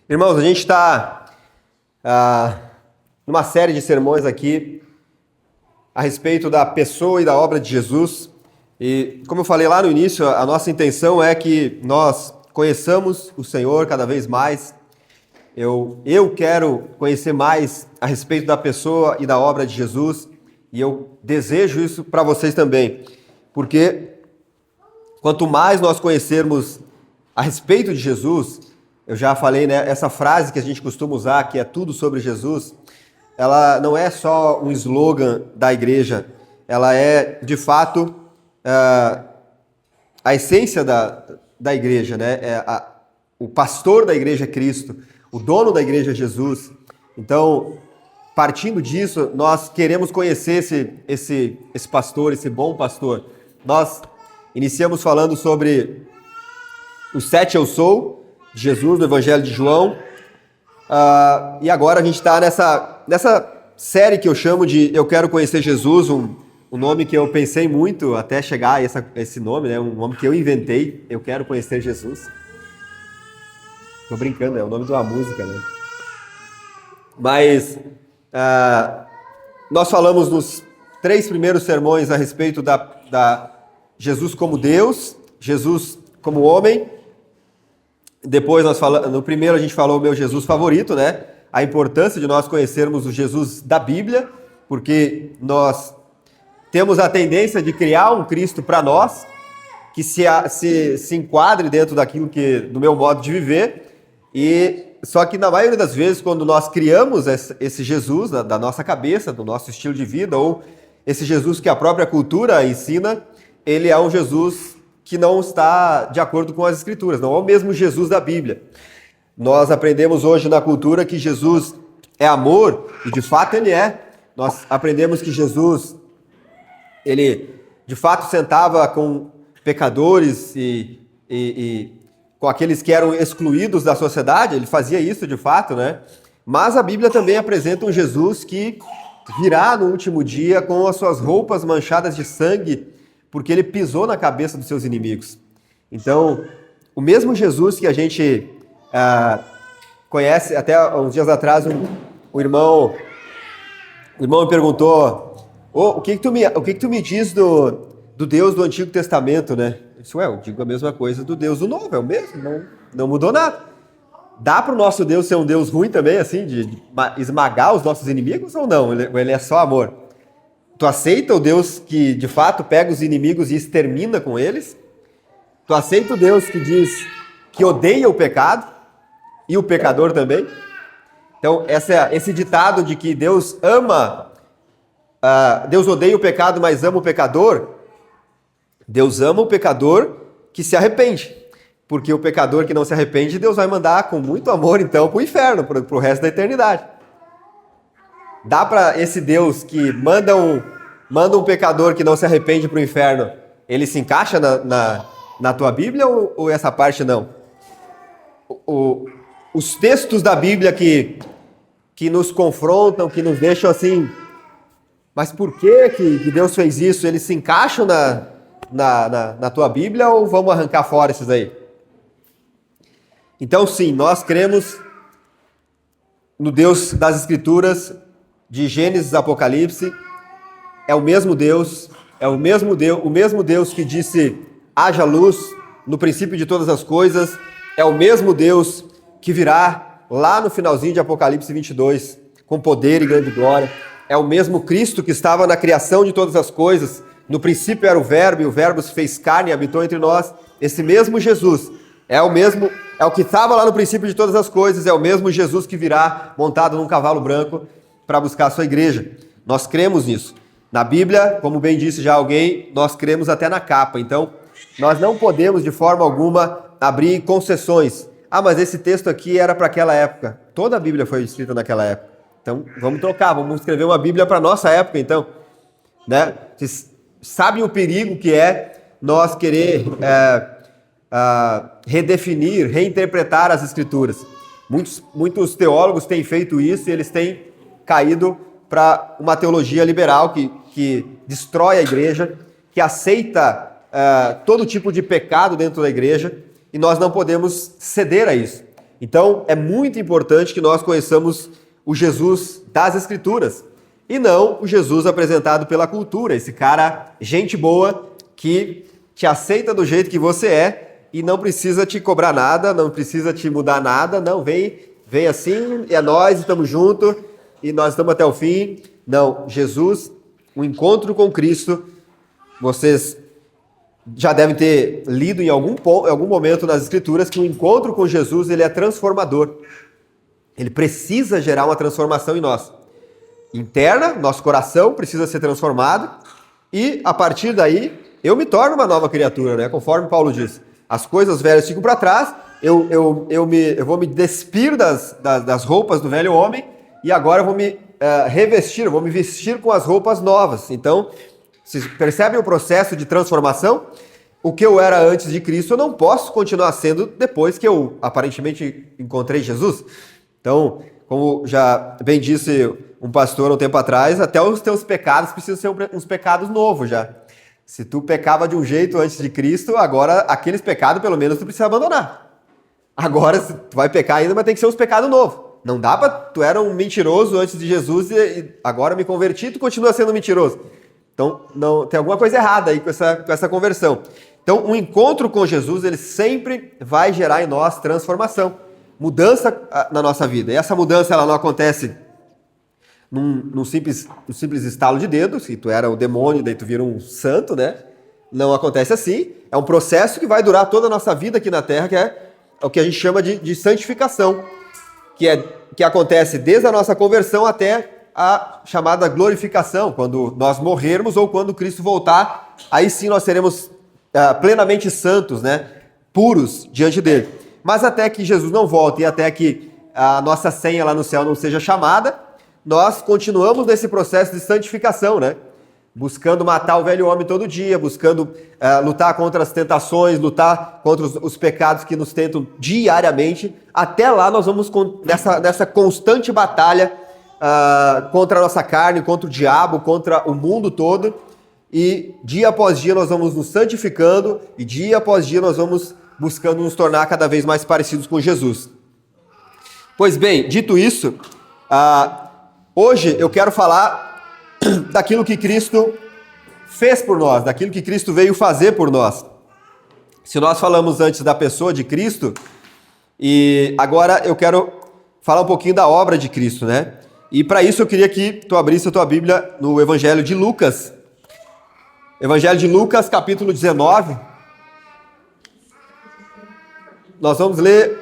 Irmãos, a gente está numa série de sermões aqui a respeito da pessoa e da obra de Jesus. E, como eu falei lá no início, a nossa intenção é que nós conheçamos o Senhor cada vez mais. Eu quero conhecer mais a respeito da pessoa e da obra de Jesus, e eu desejo isso para vocês também, porque quanto mais nós conhecermos a respeito de Jesus, eu já falei, né, essa frase que a gente costuma usar, que é tudo sobre Jesus, ela não é só um slogan da igreja, ela é, de fato, a essência da igreja, né? O pastor da igreja é Cristo, o dono da igreja é Jesus. Então, partindo disso, nós queremos conhecer esse pastor, esse bom pastor. Nós iniciamos falando sobre os 7 eu sou, de Jesus, no Evangelho de João. E agora a gente está nessa série que eu chamo de Eu Quero Conhecer Jesus, um nome que eu pensei muito até chegar a esse nome, né? Um nome que eu inventei, Eu Quero Conhecer Jesus. Tô brincando, é o nome de uma música, né? Mas nós falamos nos 3 primeiros sermões a respeito da Jesus como Deus, Jesus como homem. Depois no primeiro a gente falou o meu Jesus favorito, né? A importância de nós conhecermos o Jesus da Bíblia, porque nós temos a tendência de criar um Cristo para nós, que se enquadre dentro do meu modo de viver. E só que na maioria das vezes, quando nós criamos esse Jesus da nossa cabeça, do nosso estilo de vida, ou esse Jesus que a própria cultura ensina, ele é um Jesus que não está de acordo com as Escrituras, não é o mesmo Jesus da Bíblia. Nós aprendemos hoje na cultura que Jesus é amor, e de fato ele é. Nós aprendemos que Jesus, ele de fato sentava com pecadores e com aqueles que eram excluídos da sociedade, ele fazia isso de fato, né? Mas a Bíblia também apresenta um Jesus que virá no último dia com as suas roupas manchadas de sangue, porque ele pisou na cabeça dos seus inimigos. Então, o mesmo Jesus que a gente conhece, até uns dias atrás, o irmão me perguntou, o que tu me diz do Deus do Antigo Testamento, né? Eu disse, eu digo a mesma coisa do Deus do Novo, é o mesmo, não mudou nada. Dá para o nosso Deus ser um Deus ruim também, assim, de esmagar os nossos inimigos ou não? Ele é só amor? Tu aceita o Deus que, de fato, pega os inimigos e extermina com eles? Tu aceita o Deus que diz que odeia o pecado e o pecador também? Então, esse ditado de que Deus odeia o pecado, mas ama o pecador, Deus ama o pecador que se arrepende. Porque o pecador que não se arrepende, Deus vai mandar com muito amor, então, para o inferno, para o resto da eternidade. Dá para esse Deus que manda um pecador que não se arrepende para o inferno, ele se encaixa na tua Bíblia ou essa parte não? Os textos da Bíblia que nos confrontam, que nos deixam assim, mas por que Deus fez isso? Eles se encaixam na tua Bíblia ou vamos arrancar fora esses aí? Então sim, nós cremos no Deus das Escrituras, de Gênesis a Apocalipse. É o mesmo Deus que disse, haja luz no princípio de todas as coisas, é o mesmo Deus que virá lá no finalzinho de Apocalipse 22, com poder e grande glória. É o mesmo Cristo que estava na criação de todas as coisas, no princípio era o Verbo, e o Verbo se fez carne e habitou entre nós. Esse mesmo Jesus é o que estava lá no princípio de todas as coisas, é o mesmo Jesus que virá montado num cavalo branco para buscar a sua igreja. Nós cremos nisso. Na Bíblia, como bem disse já alguém, nós cremos até na capa. Então, nós não podemos de forma alguma abrir concessões. Mas esse texto aqui era para aquela época. Toda a Bíblia foi escrita naquela época. Então, vamos trocar, vamos escrever uma Bíblia para a nossa época, então. Né? Vocês sabem o perigo que é nós querer redefinir, reinterpretar as Escrituras. Muitos teólogos têm feito isso e eles têm caído para uma teologia liberal que destrói a igreja, que aceita todo tipo de pecado dentro da igreja, e nós não podemos ceder a isso. Então, é muito importante que nós conheçamos o Jesus das Escrituras e não o Jesus apresentado pela cultura, esse cara, gente boa, que te aceita do jeito que você é e não precisa te cobrar nada, não precisa te mudar nada, não, vem assim, é nós, estamos juntos e nós estamos até o fim. Não, Jesus, o encontro com Cristo, vocês já devem ter lido em algum momento nas Escrituras que o encontro com Jesus ele é transformador. Ele precisa gerar uma transformação em nós. Interna, nosso coração precisa ser transformado e a partir daí eu me torno uma nova criatura, né? Conforme Paulo diz. As coisas velhas ficam para trás, eu vou me despir das roupas do velho homem e agora eu vou me revestir, eu vou me vestir com as roupas novas. Então, vocês percebem o processo de transformação? O que eu era antes de Cristo, eu não posso continuar sendo depois que eu aparentemente encontrei Jesus. Então, como já bem disse um pastor um tempo atrás, até os teus pecados precisam ser uns pecados novos já. Se tu pecava de um jeito antes de Cristo, agora aqueles pecados pelo menos tu precisa abandonar. Agora tu vai pecar ainda, mas tem que ser uns pecados novos. Não dá pra... Tu era um mentiroso antes de Jesus e agora me converti, tu continua sendo mentiroso. Então, não, tem alguma coisa errada aí com essa conversão. Então, um encontro com Jesus, ele sempre vai gerar em nós transformação, mudança na nossa vida. E essa mudança, ela não acontece num simples estalo de dedos, se tu era o demônio, daí tu vira um santo, né? Não acontece assim. É um processo que vai durar toda a nossa vida aqui na Terra, que é o que a gente chama de santificação, que acontece desde a nossa conversão até a chamada glorificação, quando nós morrermos ou quando Cristo voltar, aí sim nós seremos plenamente santos, né? Puros diante dele. Mas até que Jesus não volte e até que a nossa senha lá no céu não seja chamada, nós continuamos nesse processo de santificação, né? Buscando matar o velho homem todo dia, buscando lutar contra as tentações, lutar contra os pecados que nos tentam diariamente. Até lá nós vamos nessa constante batalha contra a nossa carne, contra o diabo, contra o mundo todo. E dia após dia nós vamos nos santificando e dia após dia nós vamos buscando nos tornar cada vez mais parecidos com Jesus. Pois bem, dito isso, hoje eu quero falar daquilo que Cristo fez por nós, daquilo que Cristo veio fazer por nós. Se nós falamos antes da pessoa de Cristo, e agora eu quero falar um pouquinho da obra de Cristo, né? E para isso eu queria que tu abrisse a tua Bíblia no Evangelho de Lucas. Evangelho de Lucas, capítulo 19. Nós vamos ler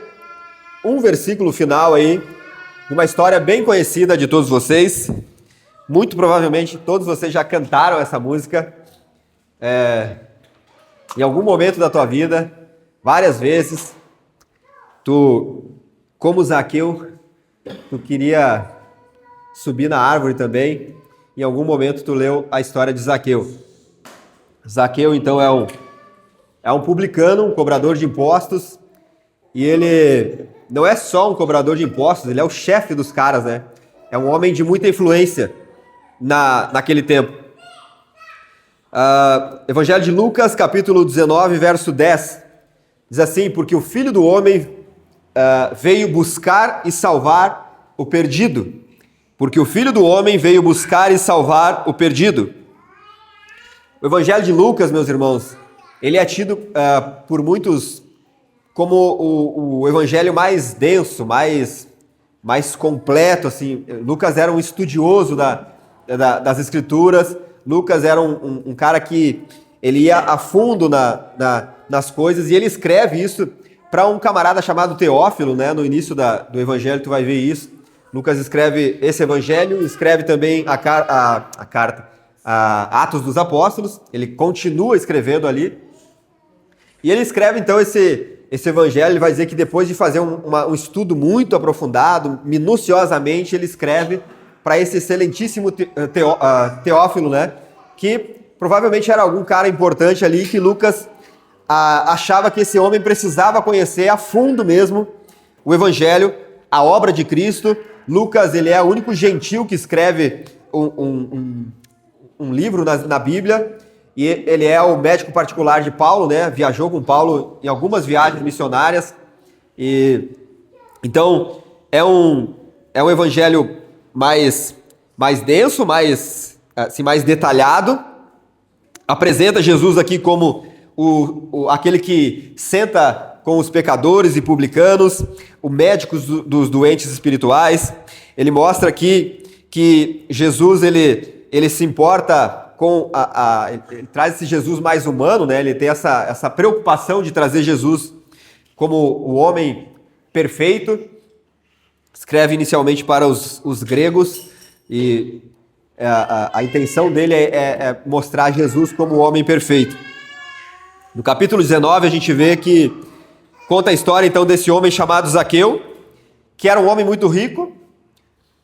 um versículo final aí, de uma história bem conhecida de todos vocês. Muito provavelmente todos vocês já cantaram essa música em algum momento da tua vida, várias vezes. Tu, como Zaqueu, tu queria subir na árvore também. Em algum momento tu leu a história de Zaqueu. Zaqueu, então, é um publicano, um cobrador de impostos. E ele não é só um cobrador de impostos, ele é o chefe dos caras, né? É um homem de muita influência naquele tempo. Evangelho de Lucas, capítulo 19, verso 10. Diz assim: porque o Filho do Homem veio buscar e salvar o perdido. Porque o Filho do Homem veio buscar e salvar o perdido. O Evangelho de Lucas, meus irmãos, ele é tido por muitos como o evangelho mais denso, mais completo, assim. Lucas era um estudioso das Escrituras. Lucas era um cara que ele ia a fundo nas coisas, e ele escreve isso para um camarada chamado Teófilo, né? No início do evangelho tu vai ver isso. Lucas escreve esse evangelho, escreve também a carta, Atos dos Apóstolos. Ele continua escrevendo ali. E ele escreve então esse evangelho. Ele vai dizer que depois de fazer um estudo muito aprofundado, minuciosamente, ele escreve para esse excelentíssimo Teófilo, né? Que provavelmente era algum cara importante ali, que Lucas achava que esse homem precisava conhecer a fundo mesmo o evangelho, a obra de Cristo. Lucas, ele é o único gentil que escreve um livro na Bíblia. E ele é o médico particular de Paulo, né? Viajou com Paulo em algumas viagens missionárias. E Então, é um evangelho mais denso, mais detalhado. Apresenta Jesus aqui como aquele que senta com os pecadores e publicanos, o médico dos doentes espirituais. Ele mostra aqui que Jesus ele se importa com ele traz esse Jesus mais humano, né? Ele tem essa preocupação de trazer Jesus como o homem perfeito. Escreve inicialmente para os gregos e a intenção dele é mostrar Jesus como o homem perfeito. No capítulo 19 a gente vê que conta a história então desse homem chamado Zaqueu, que era um homem muito rico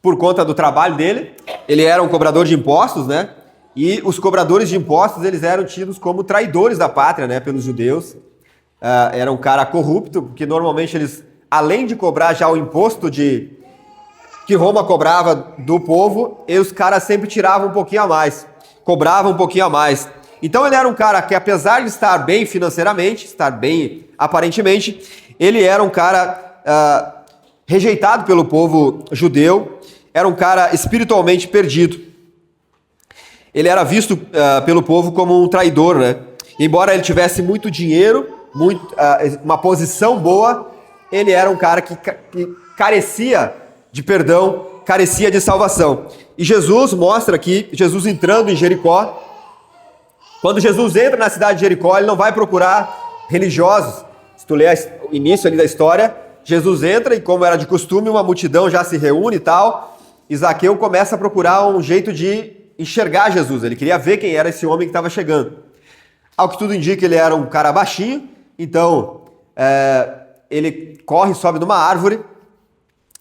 por conta do trabalho dele. Ele era um cobrador de impostos, né? E os cobradores de impostos, eles eram tidos como traidores da pátria, né, pelos judeus. Era um cara corrupto, porque normalmente eles, além de cobrar já o imposto que Roma cobrava do povo, e os caras sempre tiravam um pouquinho a mais, cobravam um pouquinho a mais. Então ele era um cara que, apesar de estar bem financeiramente, estar bem aparentemente, ele era um cara rejeitado pelo povo judeu, era um cara espiritualmente perdido. Ele era visto pelo povo como um traidor, né? Embora ele tivesse muito dinheiro, uma posição boa, ele era um cara que carecia de perdão, carecia de salvação. E Jesus mostra aqui, Jesus entrando em Jericó. Quando Jesus entra na cidade de Jericó, ele não vai procurar religiosos. Se tu ler o início ali da história, Jesus entra e, como era de costume, uma multidão já se reúne e tal, e Zaqueu começa a procurar um jeito de enxergar Jesus. Ele queria ver quem era esse homem que estava chegando. Ao que tudo indica, ele era um cara baixinho, então ele corre, sobe numa árvore,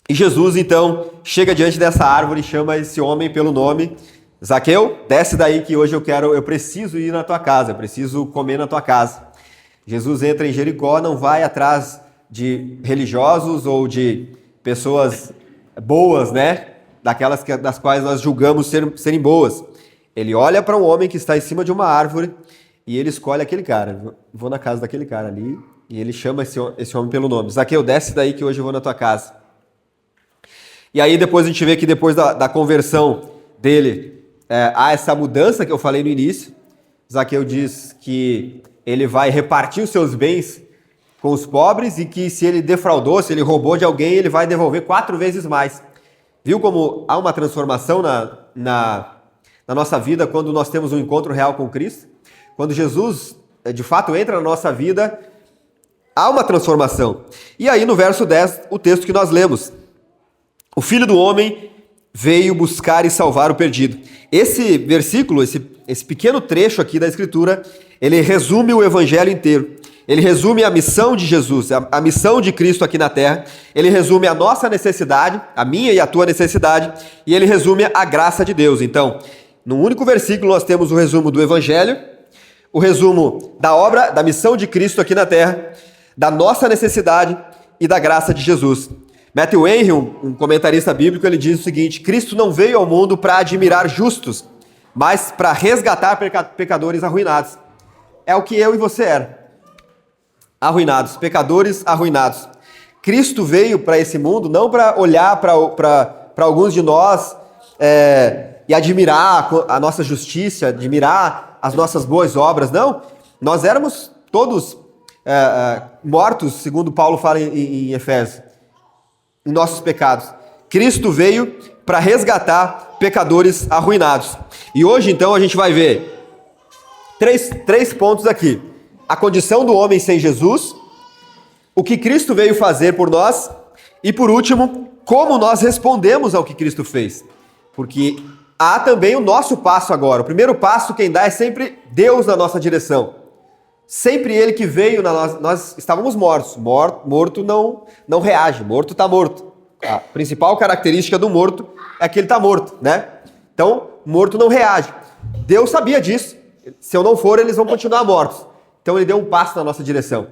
e Jesus então chega diante dessa árvore e chama esse homem pelo nome: Zaqueu, desce daí que hoje eu preciso ir na tua casa, eu preciso comer na tua casa. Jesus entra em Jericó, não vai atrás de religiosos ou de pessoas boas, né? Das quais nós julgamos serem boas. Ele olha para um homem que está em cima de uma árvore e ele escolhe aquele cara. Vou na casa daquele cara ali, e ele chama esse homem pelo nome: Zaqueu, desce daí que hoje eu vou na tua casa. E aí depois a gente vê que depois da conversão dele, há essa mudança que eu falei no início. Zaqueu diz que ele vai repartir os seus bens com os pobres e que se ele defraudou, se ele roubou de alguém, ele vai devolver 4 vezes mais. Viu como há uma transformação na nossa vida quando nós temos um encontro real com Cristo? Quando Jesus, de fato, entra na nossa vida, há uma transformação. E aí no verso 10, o texto que nós lemos: o Filho do Homem veio buscar e salvar o perdido. Esse versículo, esse pequeno trecho aqui da Escritura, ele resume o Evangelho inteiro. Ele resume a missão de Jesus, a missão de Cristo aqui na Terra. Ele resume a nossa necessidade, a minha e a tua necessidade, e ele resume a graça de Deus. Então, num único versículo nós temos o resumo do Evangelho, o resumo da obra, da missão de Cristo aqui na Terra, da nossa necessidade e da graça de Jesus. Matthew Henry, um comentarista bíblico, ele diz o seguinte: Cristo não veio ao mundo para admirar justos, mas para resgatar pecadores arruinados. É o que eu e você eram. Arruinados, pecadores arruinados. Cristo veio para esse mundo não para olhar para alguns de nós e admirar a nossa justiça, admirar as nossas boas obras. Não, nós éramos todos mortos, segundo Paulo fala em Efésios, em nossos pecados. Cristo veio para resgatar pecadores arruinados. E hoje, então, a gente vai ver três pontos aqui: a condição do homem sem Jesus, o que Cristo veio fazer por nós, e por último, como nós respondemos ao que Cristo fez. Porque há também o nosso passo agora. O primeiro passo quem dá é sempre Deus na nossa direção. Sempre Ele que veio, nós estávamos mortos. Morto não reage, morto está morto. A principal característica do morto é que ele está morto, né? Então, morto não reage. Deus sabia disso. Se eu não for, eles vão continuar mortos. Então ele deu um passo na nossa direção.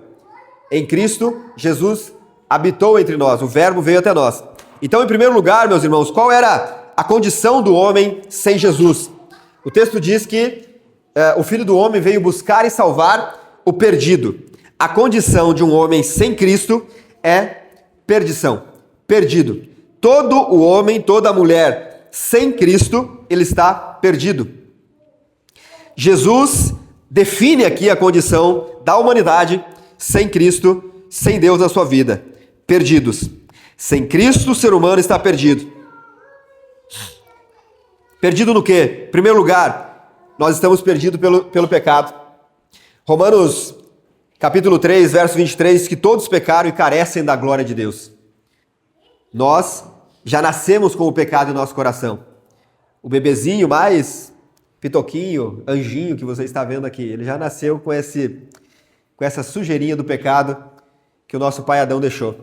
Em Cristo, Jesus habitou entre nós, o Verbo veio até nós. Então, em primeiro lugar, meus irmãos, qual era a condição do homem sem Jesus? O texto diz que o Filho do Homem veio buscar e salvar o perdido. A condição de um homem sem Cristo é perdição. perdido. Todo o homem, toda a mulher sem Cristo, ele está perdido. Jesus define aqui a condição da humanidade sem Cristo, sem Deus na sua vida. Perdidos. Sem Cristo, o ser humano está perdido. Perdido no quê? Em primeiro lugar, nós estamos perdidos pelo pecado. Romanos capítulo 3, verso 23, diz que todos pecaram e carecem da glória de Deus. Nós já nascemos com o pecado em nosso coração. O bebezinho mais pitoquinho, anjinho que você está vendo aqui, ele já nasceu com essa sujeirinha do pecado que o nosso pai Adão deixou.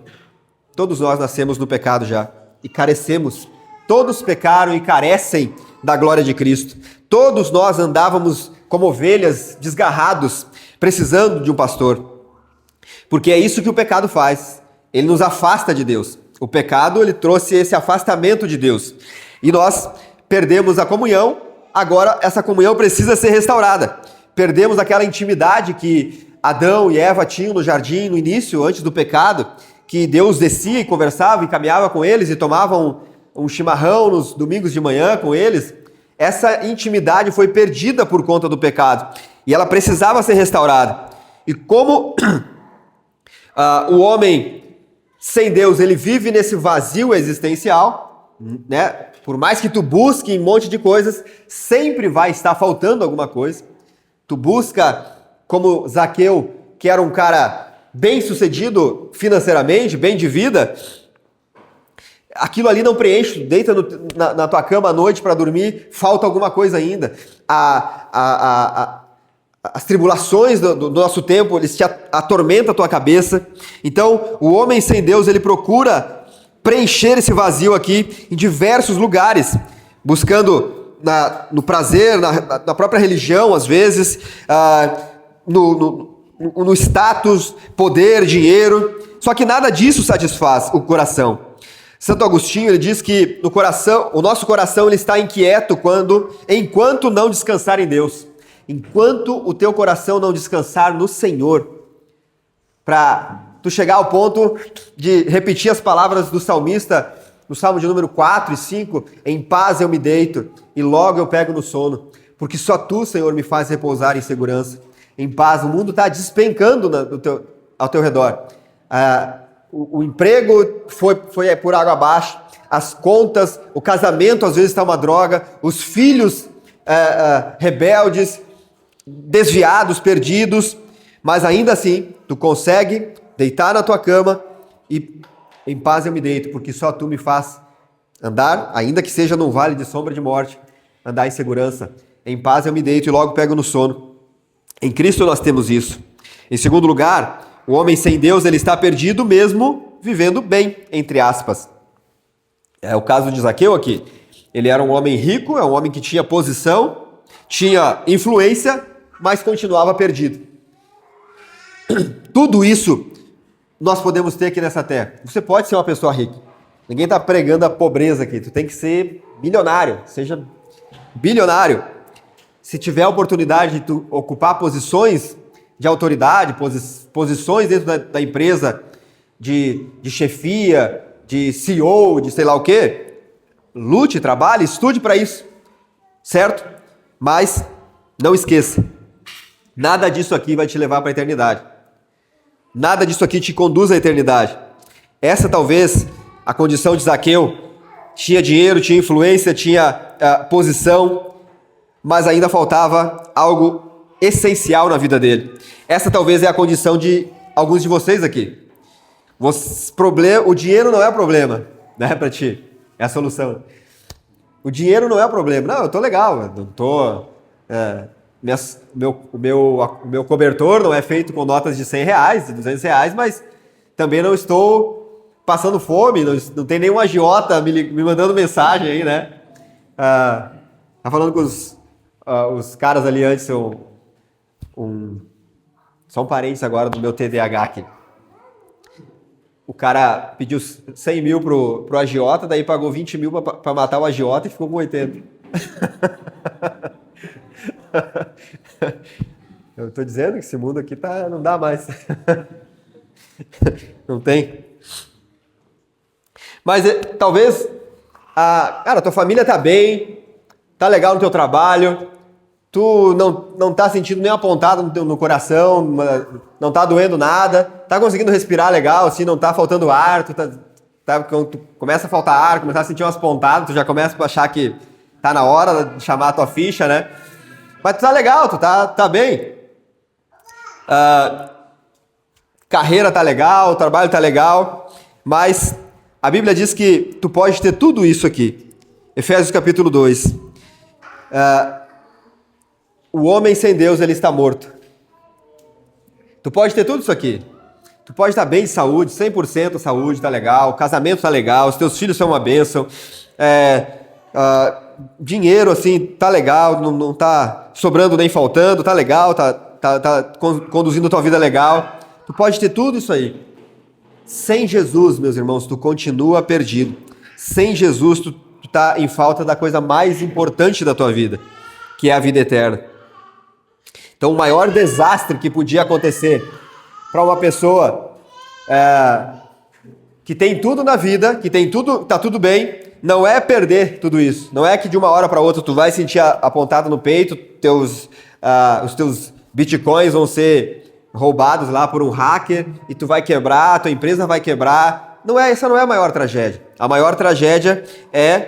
Todos nós nascemos no pecado já e carecemos. Todos pecaram e carecem da glória de Cristo. Todos nós andávamos como ovelhas, desgarrados, precisando de um pastor. Porque é isso que o pecado faz. Ele nos afasta de Deus. O pecado, ele trouxe esse afastamento de Deus. E nós perdemos a comunhão, agora essa comunhão precisa ser restaurada. Perdemos aquela intimidade que Adão e Eva tinham no jardim, no início, antes do pecado, que Deus descia e conversava e caminhava com eles e tomava um chimarrão nos domingos de manhã com eles. Essa intimidade foi perdida por conta do pecado e ela precisava ser restaurada. E como o homem sem Deus, ele vive nesse vazio existencial, né? Por mais que tu busque um monte de coisas, sempre vai estar faltando alguma coisa. Tu busca, como Zaqueu, que era um cara bem-sucedido financeiramente, bem de vida, aquilo ali não preenche, deita na tua cama à noite para dormir, falta alguma coisa ainda. As tribulações do nosso tempo, eles te atormentam a tua cabeça. Então, o homem sem Deus, ele procura preencher esse vazio aqui em diversos lugares, buscando no prazer, na própria religião, às vezes, no status, poder, dinheiro. Só que nada disso satisfaz o coração. Santo Agostinho, ele diz que o nosso coração ele está inquieto enquanto não descansar em Deus. Enquanto o teu coração não descansar no Senhor, para tu chegar ao ponto de repetir as palavras do salmista, no Salmo de número 4 e 5, em paz eu me deito e logo eu pego no sono, porque só tu, Senhor, me faz repousar em segurança. Em paz, o mundo está despencando ao teu redor. O emprego foi por água abaixo, as contas, o casamento às vezes está uma droga, os filhos rebeldes, desviados, perdidos, mas ainda assim, tu consegue deitar na tua cama e em paz eu me deito, porque só tu me faz andar, ainda que seja num vale de sombra de morte, andar em segurança. Em paz eu me deito e logo pego no sono. Em Cristo nós temos isso. Em segundo lugar, o homem sem Deus, ele está perdido mesmo vivendo bem, entre aspas. É o caso de Zaqueu aqui. Ele era um homem rico, é um homem que tinha posição, tinha influência, mas continuava perdido. Tudo isso nós podemos ter aqui nessa terra. Você pode ser uma pessoa rica. Ninguém está pregando a pobreza aqui. Tu tem que ser bilionário, seja bilionário. Se tiver a oportunidade de tu ocupar posições de autoridade, posições dentro da empresa, de chefia, de CEO, de sei lá o quê, lute, trabalhe, estude para isso, certo? Mas não esqueça, nada disso aqui vai te levar para a eternidade. Nada disso aqui te conduz à eternidade. Essa talvez a condição de Zaqueu. Tinha dinheiro, tinha influência, tinha posição, mas ainda faltava algo essencial na vida dele. Essa talvez é a condição de alguns de vocês aqui. O dinheiro não é o problema, né, para ti. É a solução. O dinheiro não é o problema. Não, eu tô legal, eu não tô... O meu cobertor não é feito com notas de R$100, de R$200, mas também não estou passando fome, não tem nenhum agiota me mandando mensagem aí, né? Tá falando com os caras ali antes, são parentes agora do meu TDAH aqui. O cara pediu 100 mil pro agiota, daí pagou 20 mil para matar o agiota e ficou com 80. Eu tô dizendo que esse mundo aqui não dá mais. Não tem. Mas talvez, cara, tua família tá bem, tá legal no teu trabalho, tu não tá sentindo nem apontado no coração, não tá doendo nada, tá conseguindo respirar legal, assim, não tá faltando ar, quando tu começa a faltar ar, começar a sentir umas pontadas, tu já começa a achar que tá na hora de chamar a tua ficha, né? Mas tu tá legal, tu tá bem. Carreira tá legal, o trabalho tá legal, mas a Bíblia diz que tu pode ter tudo isso aqui. Efésios capítulo 2. O homem sem Deus, ele está morto. Tu pode ter tudo isso aqui. Tu pode estar bem de saúde, 100% saúde, tá legal, o casamento tá legal, os teus filhos são uma bênção, dinheiro, assim, tá legal, não tá sobrando nem faltando, tá legal, tá conduzindo a tua vida legal. Tu pode ter tudo isso aí. Sem Jesus, meus irmãos, tu continua perdido. Sem Jesus, tu tá em falta da coisa mais importante da tua vida, que é a vida eterna. Então, o maior desastre que podia acontecer para uma pessoa que tem tudo na vida, que tem tudo, tá tudo bem, não é perder tudo isso. Não é que de uma hora para outra tu vai sentir apontado no peito, os teus bitcoins vão ser roubados lá por um hacker e tu vai quebrar, tua empresa vai quebrar. Essa não é a maior tragédia. A maior tragédia é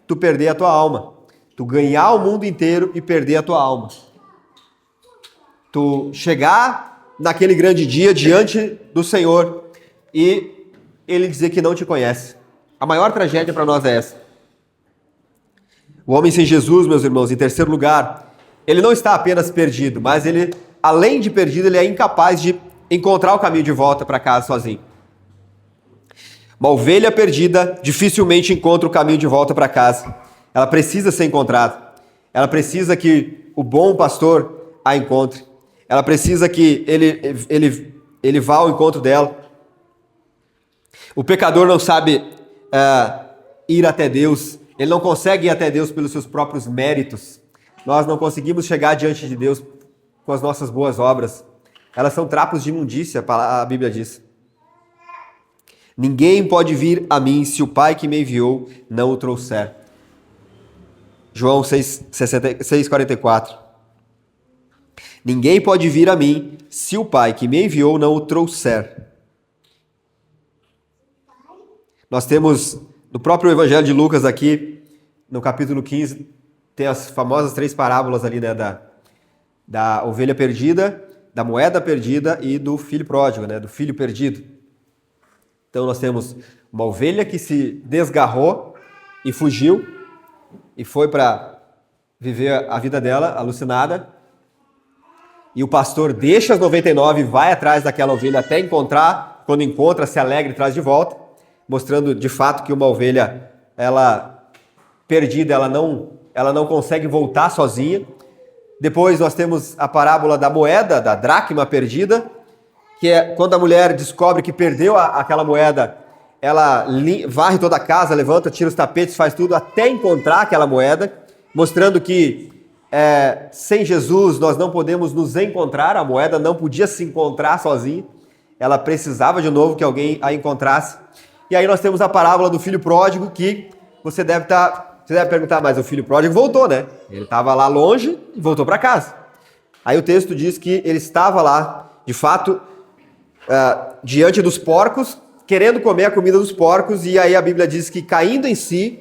tu perder a tua alma. Tu ganhar o mundo inteiro e perder a tua alma. Tu chegar naquele grande dia diante do Senhor e Ele dizer que não te conhece. A maior tragédia para nós é essa. O homem sem Jesus, meus irmãos, em terceiro lugar, ele não está apenas perdido, mas ele, além de perdido, ele é incapaz de encontrar o caminho de volta para casa sozinho. Uma ovelha perdida dificilmente encontra o caminho de volta para casa. Ela precisa ser encontrada. Ela precisa que o bom pastor a encontre. Ela precisa que ele vá ao encontro dela. O pecador não sabe ir até Deus. Ele não consegue ir até Deus pelos seus próprios méritos. Nós não conseguimos chegar diante de Deus com as nossas boas obras. Elas são trapos de imundícia, a Bíblia diz. Ninguém pode vir a mim se o Pai que me enviou não o trouxer. João 6,44. Ninguém pode vir a mim se o Pai que me enviou não o trouxer. Nós temos, no próprio Evangelho de Lucas aqui, no capítulo 15, tem as famosas 3 parábolas ali, né, da ovelha perdida, da moeda perdida e do filho pródigo, né, do filho perdido. Então nós temos uma ovelha que se desgarrou e fugiu e foi para viver a vida dela, alucinada. E o pastor deixa as 99 e vai atrás daquela ovelha até encontrar. Quando encontra, se alegra e traz de volta, mostrando de fato que uma ovelha, ela perdida, ela não consegue voltar sozinha. Depois nós temos a parábola da moeda, da dracma perdida, que é quando a mulher descobre que perdeu aquela moeda, ela varre toda a casa, levanta, tira os tapetes, faz tudo até encontrar aquela moeda, mostrando que sem Jesus nós não podemos nos encontrar, a moeda não podia se encontrar sozinha, ela precisava de novo que alguém a encontrasse. E aí nós temos a parábola do filho pródigo, que você deve perguntar, mas o filho pródigo voltou, né? Ele estava lá longe e voltou para casa. Aí o texto diz que ele estava lá, de fato, diante dos porcos, querendo comer a comida dos porcos, e aí a Bíblia diz que, caindo em si,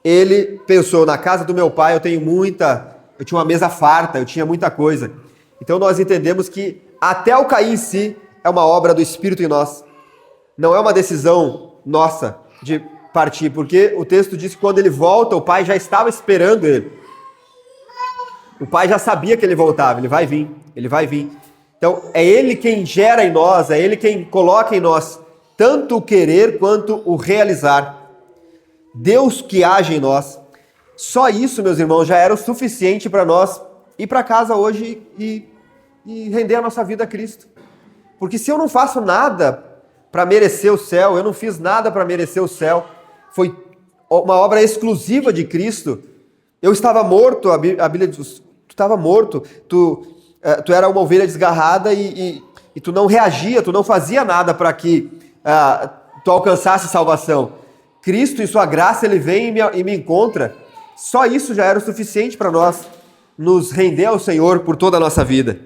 ele pensou, na casa do meu pai eu tinha uma mesa farta, eu tinha muita coisa. Então nós entendemos que até o cair em si é uma obra do Espírito em nós. Não é uma decisão nossa de partir, porque o texto diz que quando ele volta, o pai já estava esperando ele. O pai já sabia que ele voltava, ele vai vir. Então é ele quem gera em nós, é ele quem coloca em nós tanto o querer quanto o realizar. Deus que age em nós. Só isso, meus irmãos, já era o suficiente para nós ir para casa hoje e render a nossa vida a Cristo. Porque se eu não faço nada para merecer o céu, eu não fiz nada para merecer o céu, foi uma obra exclusiva de Cristo. Eu estava morto, a Bíblia diz, tu estava morto, tu era uma ovelha desgarrada e tu não reagia, tu não fazia nada para que tu alcançasse salvação. Cristo e sua graça, ele vem e me encontra. Só isso já era o suficiente para nós nos render ao Senhor por toda a nossa vida.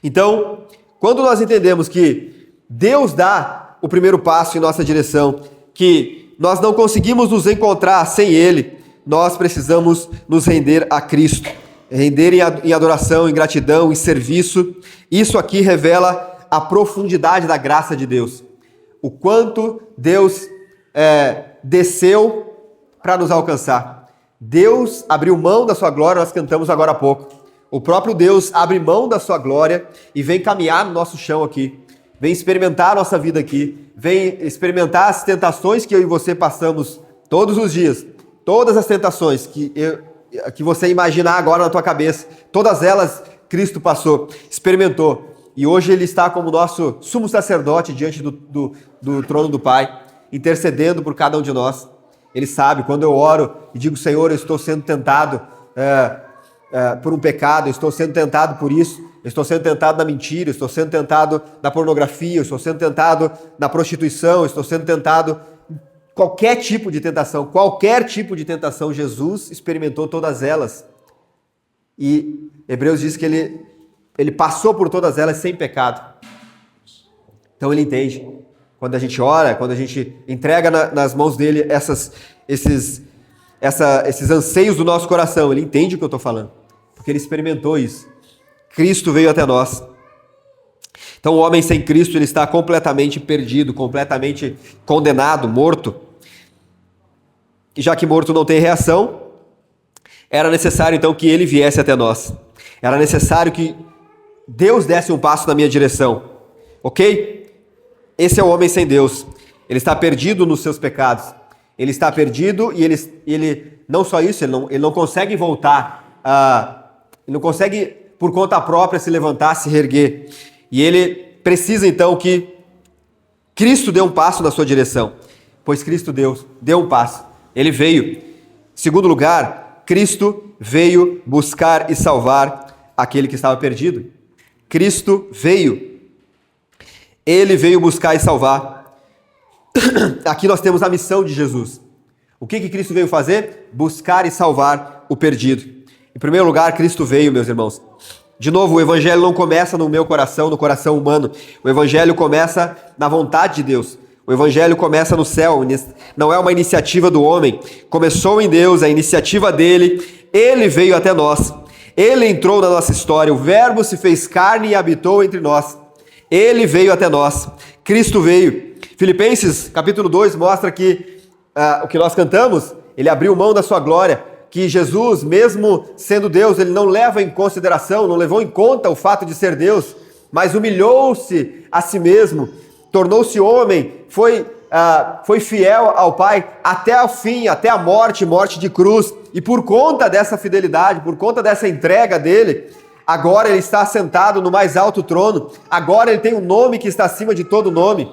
Então, quando nós entendemos que Deus dá o primeiro passo em nossa direção, que nós não conseguimos nos encontrar sem Ele, nós precisamos nos render a Cristo, render em adoração, em gratidão, em serviço. Isso aqui revela a profundidade da graça de Deus, o quanto Deus desceu para nos alcançar. Deus abriu mão da sua glória, nós cantamos agora há pouco. O próprio Deus abre mão da sua glória e vem caminhar no nosso chão aqui, vem experimentar a nossa vida aqui, vem experimentar as tentações que eu e você passamos todos os dias, todas as tentações que você imaginar agora na tua cabeça, todas elas Cristo passou, experimentou, e hoje Ele está como nosso sumo sacerdote diante do trono do Pai, intercedendo por cada um de nós. Ele sabe, quando eu oro e digo, Senhor, eu estou sendo tentado por um pecado, eu estou sendo tentado por isso, eu estou sendo tentado na mentira, eu estou sendo tentado na pornografia, eu estou sendo tentado na prostituição, eu estou sendo tentado em qualquer tipo de tentação, Jesus experimentou todas elas. E Hebreus diz que ele passou por todas elas sem pecado. Então ele entende. Quando a gente ora, quando a gente entrega nas mãos dele esses anseios do nosso coração, ele entende o que eu estou falando, porque ele experimentou isso. Cristo veio até nós. Então o homem sem Cristo, ele está completamente perdido, completamente condenado, morto. E já que morto não tem reação, era necessário então que ele viesse até nós. Era necessário que Deus desse um passo na minha direção. Ok? Esse é o homem sem Deus. Ele está perdido nos seus pecados. Ele está perdido e ele não só isso, ele não consegue voltar, ele não consegue por conta própria se levantar, se reerguer. E ele precisa então que Cristo dê um passo na sua direção, pois Cristo deu um passo. Ele veio. Em segundo lugar, Cristo veio buscar e salvar aquele que estava perdido. Cristo veio. Ele veio buscar e salvar. Aqui nós temos a missão de Jesus. O que Cristo veio fazer? Buscar e salvar o perdido. Em primeiro lugar, Cristo veio, meus irmãos. De novo, o Evangelho não começa no meu coração, no coração humano. O Evangelho começa na vontade de Deus. O Evangelho começa no céu. Não é uma iniciativa do homem. Começou em Deus, a iniciativa dele. Ele veio até nós. Ele entrou na nossa história. O Verbo se fez carne e habitou entre nós. Ele veio até nós. Cristo veio. Filipenses capítulo 2 mostra que o que nós cantamos, ele abriu mão da sua glória, que Jesus, mesmo sendo Deus, ele não leva em consideração, não levou em conta o fato de ser Deus, mas humilhou-se a si mesmo, tornou-se homem, foi fiel ao Pai até o fim, até a morte de cruz, e por conta dessa fidelidade, por conta dessa entrega dele, agora ele está sentado no mais alto trono, agora ele tem um nome que está acima de todo nome.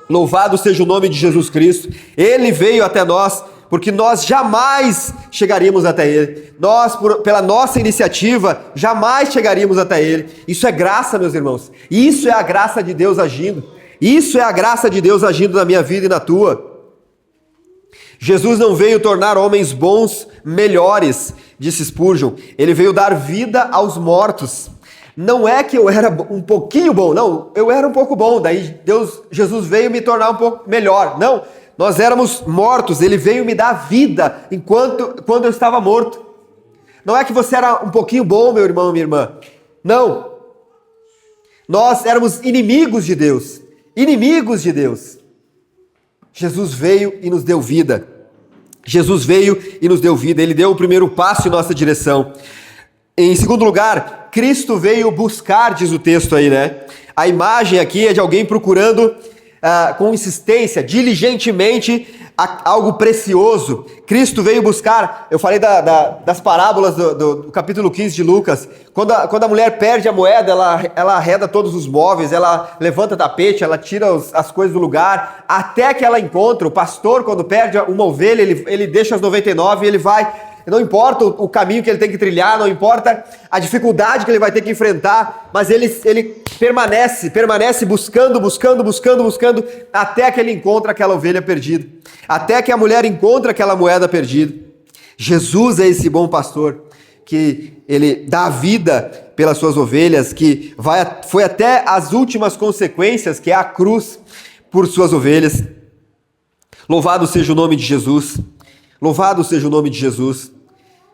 Louvado seja o nome de Jesus Cristo. Ele veio até nós, porque nós jamais chegaríamos até Ele. Nós, pela nossa iniciativa, jamais chegaríamos até Ele. Isso é graça, meus irmãos. Isso é a graça de Deus agindo. Isso é a graça de Deus agindo na minha vida e na tua. Jesus não veio tornar homens bons melhores, disse Spurgeon. Ele veio dar vida aos mortos. Não é que eu era um pouquinho bom, não, eu era um pouco bom, daí Jesus veio me tornar um pouco melhor. Não, nós éramos mortos, ele veio me dar vida quando eu estava morto. Não é que você era um pouquinho bom, meu irmão, minha irmã. Não. Nós éramos inimigos de Deus. Inimigos de Deus. Jesus veio e nos deu vida. Jesus veio e nos deu vida. Ele deu o primeiro passo em nossa direção. Em segundo lugar, Cristo veio buscar, diz o texto aí, né? A imagem aqui é de alguém procurando com insistência, diligentemente, algo precioso. Cristo veio buscar, eu falei das parábolas do capítulo 15 de Lucas, quando a mulher perde a moeda, ela arreda todos os móveis, ela levanta tapete, ela tira as coisas do lugar, até que ela encontra. O pastor, quando perde uma ovelha, ele deixa as 99 e ele vai. Não importa o caminho que ele tem que trilhar, não importa a dificuldade que ele vai ter que enfrentar, mas ele permanece buscando, até que ele encontra aquela ovelha perdida, até que a mulher encontra aquela moeda perdida. Jesus é esse bom pastor, que ele dá a vida pelas suas ovelhas, que foi até as últimas consequências, que é a cruz, por suas ovelhas. Louvado seja o nome de Jesus. Louvado seja o nome de Jesus.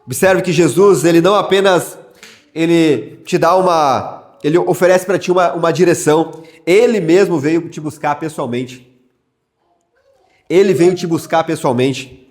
Observe que Jesus, ele não apenas ele te dá ele oferece para ti uma direção. Ele mesmo veio te buscar pessoalmente. Ele veio te buscar pessoalmente.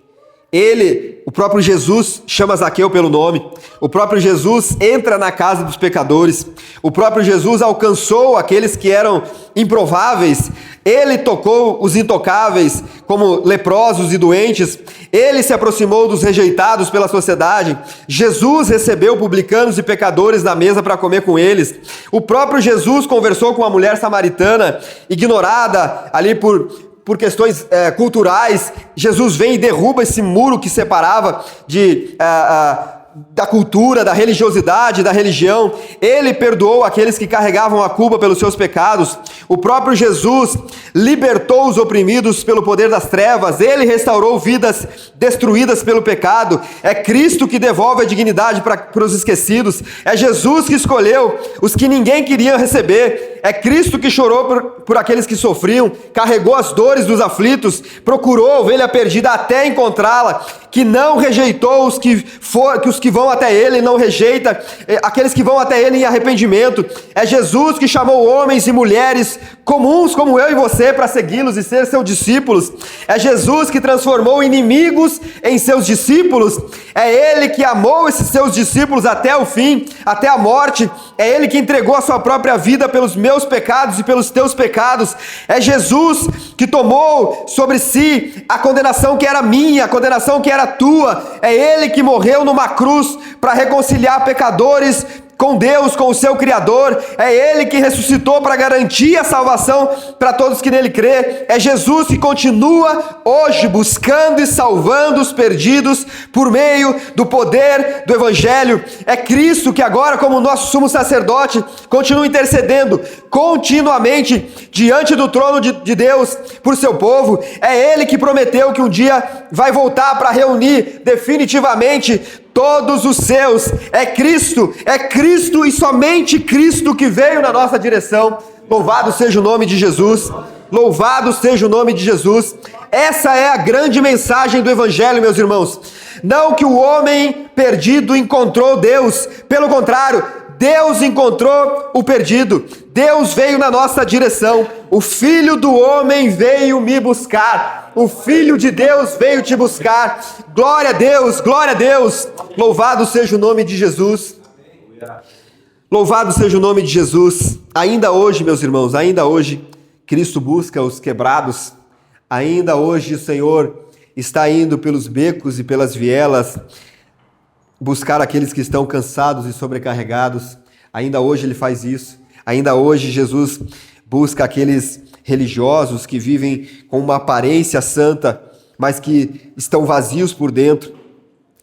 O próprio Jesus chama Zaqueu pelo nome. O próprio Jesus entra na casa dos pecadores. O próprio Jesus alcançou aqueles que eram improváveis. Ele tocou os intocáveis, como leprosos e doentes. Ele se aproximou dos rejeitados pela sociedade. Jesus recebeu publicanos e pecadores na mesa para comer com eles. O próprio Jesus conversou com uma mulher samaritana, ignorada ali por questões culturais. Jesus vem e derruba esse muro que separava da cultura, da religiosidade, da religião. Ele perdoou aqueles que carregavam a culpa pelos seus pecados. O próprio Jesus libertou os oprimidos pelo poder das trevas. Ele restaurou vidas destruídas pelo pecado. É Cristo que devolve a dignidade para os esquecidos. É Jesus que escolheu os que ninguém queria receber. É Cristo que chorou por aqueles que sofriam, carregou as dores dos aflitos, procurou a ovelha perdida até encontrá-la, que não rejeitou os que vão até ele, não rejeita aqueles que vão até ele em arrependimento. É Jesus que chamou homens e mulheres comuns como eu e você para segui-los e ser seus discípulos. É Jesus que transformou inimigos em seus discípulos. É Ele que amou esses seus discípulos até o fim, até a morte. É Ele que entregou a sua própria vida pelos meus pecados e pelos teus pecados. É Jesus que tomou sobre si a condenação que era minha, a condenação que era tua. É Ele que morreu numa cruz para reconciliar pecadores com Deus, com o seu Criador. É Ele que ressuscitou para garantir a salvação para todos que nele crê. É Jesus que continua hoje buscando e salvando os perdidos por meio do poder do Evangelho. É Cristo que agora, como nosso sumo sacerdote, continua intercedendo continuamente diante do trono de Deus por seu povo. É Ele que prometeu que um dia vai voltar para reunir definitivamente todos os seus. É Cristo e somente Cristo que veio na nossa direção. Louvado seja o nome de Jesus. Louvado seja o nome de Jesus. Essa é a grande mensagem do Evangelho, meus irmãos. Não que o homem perdido encontrou Deus, pelo contrário, Deus encontrou o perdido. Deus veio na nossa direção. O Filho do homem veio me buscar. O Filho de Deus veio te buscar. Glória a Deus, glória a Deus. Louvado seja o nome de Jesus. Louvado seja o nome de Jesus. Ainda hoje, meus irmãos, ainda hoje, Cristo busca os quebrados. Ainda hoje o Senhor está indo pelos becos e pelas vielas buscar aqueles que estão cansados e sobrecarregados. Ainda hoje Ele faz isso. Ainda hoje Jesus busca aqueles religiosos que vivem com uma aparência santa, mas que estão vazios por dentro.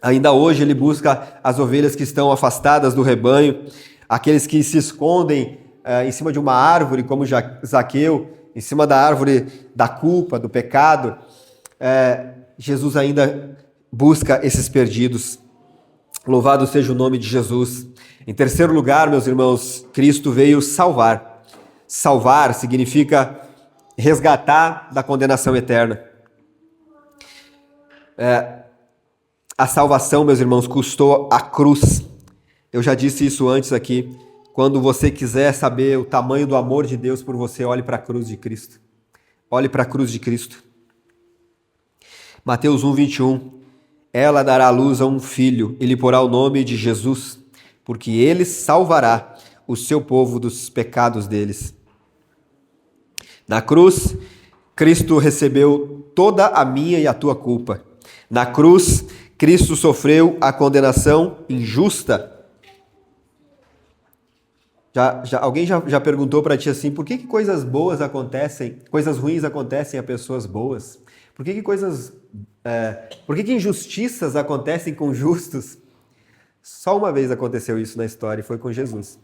Ainda hoje Ele busca as ovelhas que estão afastadas do rebanho, aqueles que se escondem em cima de uma árvore, como Zaqueu, em cima da árvore da culpa, do pecado. Jesus ainda busca esses perdidos. Louvado seja o nome de Jesus. Em terceiro lugar, meus irmãos, Cristo veio salvar. Salvar significa resgatar da condenação eterna. A salvação, meus irmãos, custou a cruz. Eu já disse isso antes aqui. Quando você quiser saber o tamanho do amor de Deus por você, olhe para a cruz de Cristo. Olhe para a cruz de Cristo. Mateus 1:21. Ela dará à luz a um filho e lhe porá o nome de Jesus, porque ele salvará o seu povo dos pecados deles. Na cruz, Cristo recebeu toda a minha e a tua culpa. Na cruz, Cristo sofreu a condenação injusta. Alguém já perguntou para ti assim, por que coisas boas acontecem, coisas ruins acontecem a pessoas boas? Por que injustiças acontecem com justos? Só uma vez aconteceu isso na história e foi com Jesus.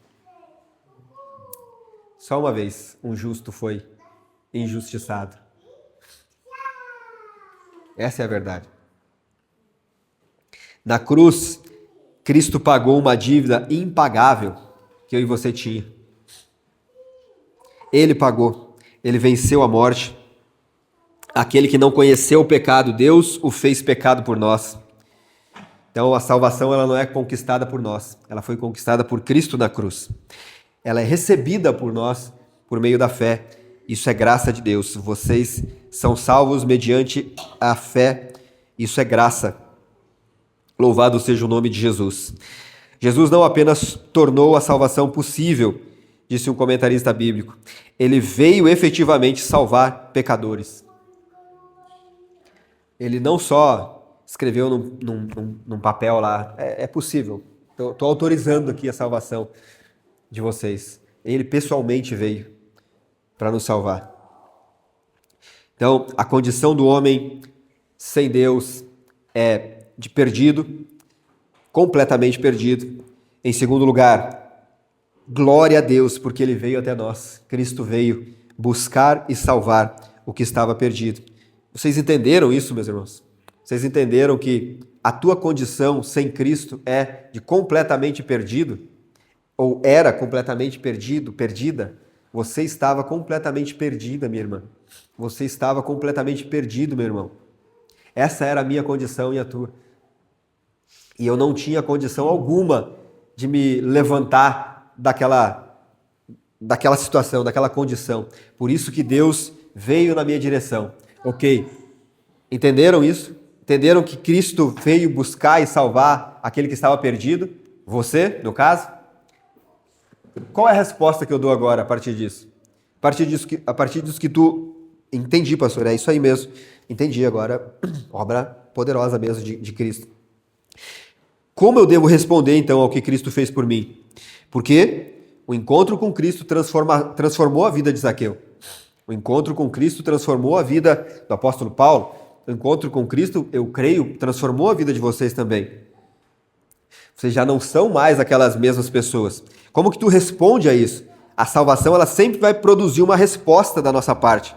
Só uma vez um justo foi injustiçado. Essa é a verdade. Na cruz, Cristo pagou uma dívida impagável que eu e você tinha. Ele pagou, ele venceu a morte. Aquele que não conheceu o pecado, Deus o fez pecado por nós. Então a salvação ela não é conquistada por nós, ela foi conquistada por Cristo na cruz. Ela é recebida por nós por meio da fé. Isso é graça de Deus. Vocês são salvos mediante a fé. Isso é graça. Louvado seja o nome de Jesus. Jesus não apenas tornou a salvação possível, disse um comentarista bíblico, ele veio efetivamente salvar pecadores. Ele não só escreveu num papel lá, é possível, estou autorizando aqui a salvação de vocês. Ele pessoalmente veio para nos salvar. Então, a condição do homem sem Deus é de perdido, completamente perdido. Em segundo lugar, glória a Deus, porque Ele veio até nós. Cristo veio buscar e salvar o que estava perdido. Vocês entenderam isso, meus irmãos? Vocês entenderam que a tua condição sem Cristo é de completamente perdido? Ou era completamente perdido, perdida? Você estava completamente perdida, minha irmã. Você estava completamente perdido, meu irmão. Essa era a minha condição e a tua. E eu não tinha condição alguma de me levantar daquela situação, daquela condição. Por isso que Deus veio na minha direção. Ok? Entenderam isso? Entenderam que Cristo veio buscar e salvar aquele que estava perdido? Você, no caso? Qual é a resposta que eu dou agora a partir disso? A partir disso que tu... Entendi, pastor, é isso aí mesmo. Entendi agora. Obra poderosa mesmo de Cristo. Como eu devo responder, então, ao que Cristo fez por mim? Porque o encontro com Cristo transformou a vida de Zaqueu. O encontro com Cristo transformou a vida do apóstolo Paulo. O encontro com Cristo, eu creio, transformou a vida de vocês também. Vocês já não são mais aquelas mesmas pessoas. Como que tu responde a isso? A salvação, ela sempre vai produzir uma resposta da nossa parte.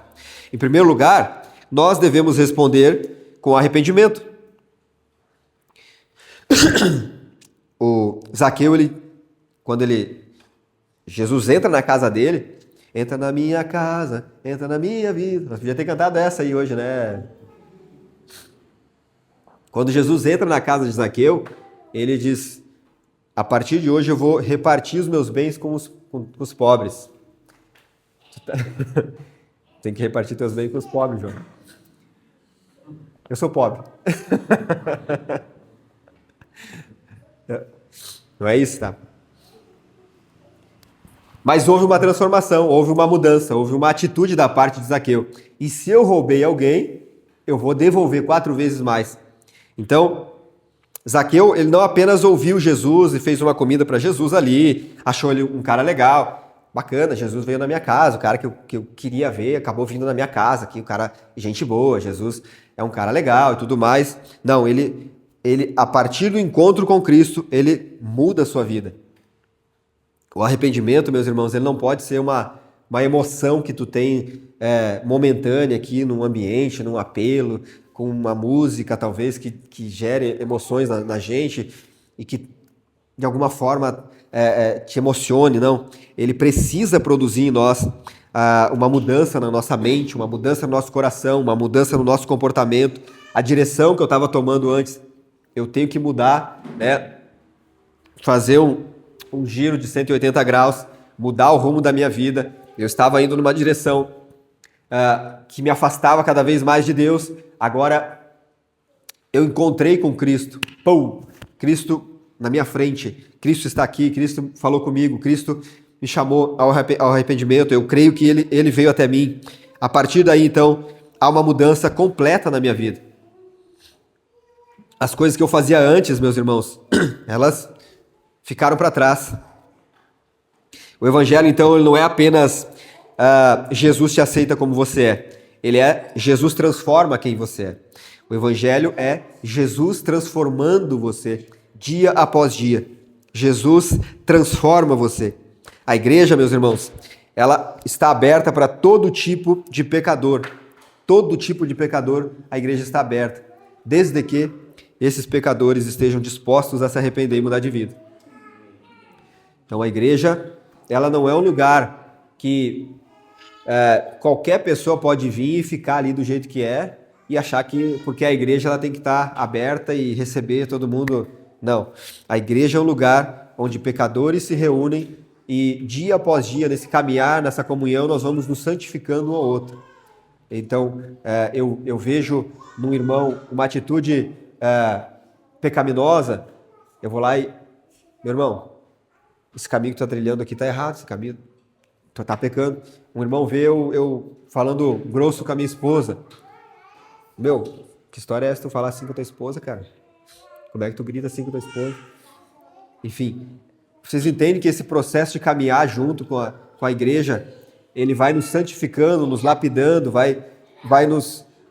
Em primeiro lugar, nós devemos responder com arrependimento. O Zaqueu, quando Jesus entra na casa dele, entra na minha casa, entra na minha vida. Nós podíamos ter cantado essa aí hoje, né? Quando Jesus entra na casa de Zaqueu, ele diz, a partir de hoje eu vou repartir os meus bens com os pobres. Tem que repartir teus bens com os pobres, João. Eu sou pobre. Não é isso, tá? Mas houve uma transformação, houve uma mudança, houve uma atitude da parte de Zaqueu. E se eu roubei alguém, eu vou devolver 4 vezes mais. Então, Zaqueu, ele não apenas ouviu Jesus e fez uma comida para Jesus ali, achou ele um cara legal, bacana, Jesus veio na minha casa, o cara que eu queria ver acabou vindo na minha casa, aqui, o cara, gente boa, Jesus é um cara legal e tudo mais. Não, ele a partir do encontro com Cristo, ele muda a sua vida. O arrependimento, meus irmãos, ele não pode ser uma emoção que tu tem momentânea aqui num ambiente, num apelo, com uma música talvez que gere emoções na gente e que de alguma forma te emocione, não. Ele precisa produzir em nós uma mudança na nossa mente, uma mudança no nosso coração, uma mudança no nosso comportamento. A direção que eu estava tomando antes, eu tenho que mudar, né? Fazer um giro de 180 graus, mudar o rumo da minha vida. Eu estava indo numa direção que me afastava cada vez mais de Deus. Agora eu encontrei com Cristo. Pum! Cristo na minha frente. Cristo está aqui, Cristo falou comigo, Cristo me chamou ao arrependimento. Eu creio que ele veio até mim. A partir daí, então, há uma mudança completa na minha vida. As coisas que eu fazia antes, meus irmãos, elas ficaram para trás. O Evangelho, então, ele não é apenas Jesus te aceita como você é. Ele é Jesus transforma quem você é. O Evangelho é Jesus transformando você dia após dia. Jesus transforma você. A igreja, meus irmãos, ela está aberta para todo tipo de pecador. Todo tipo de pecador, a igreja está aberta, desde que esses pecadores estejam dispostos a se arrepender e mudar de vida. Então a igreja, ela não é um lugar que qualquer pessoa pode vir e ficar ali do jeito que é e achar que porque a igreja ela tem que estar aberta e receber todo mundo. Não. A igreja é um lugar onde pecadores se reúnem e dia após dia, nesse caminhar, nessa comunhão, nós vamos nos santificando um ao outro. Então, eu vejo num irmão uma atitude pecaminosa, eu vou lá e, meu irmão, esse caminho que tu está trilhando aqui está errado, esse caminho, tu está pecando. Um irmão vê eu falando grosso com a minha esposa. Meu, que história é essa tu falar assim com a tua esposa, cara? Como é que tu grita assim com a tua esposa? Enfim, vocês entendem que esse processo de caminhar junto com a igreja, ele vai nos santificando, nos lapidando, vai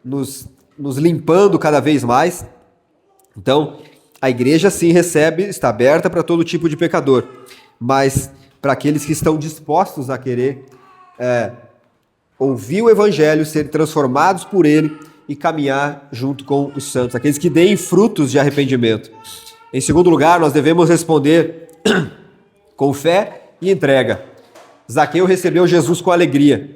nos limpando cada vez mais. Então, a igreja sim recebe, está aberta para todo tipo de pecador, mas para aqueles que estão dispostos a querer ouvir o evangelho, ser transformados por ele e caminhar junto com os santos, aqueles que deem frutos de arrependimento. Em segundo lugar, nós devemos responder com fé e entrega. Zaqueu recebeu Jesus com alegria.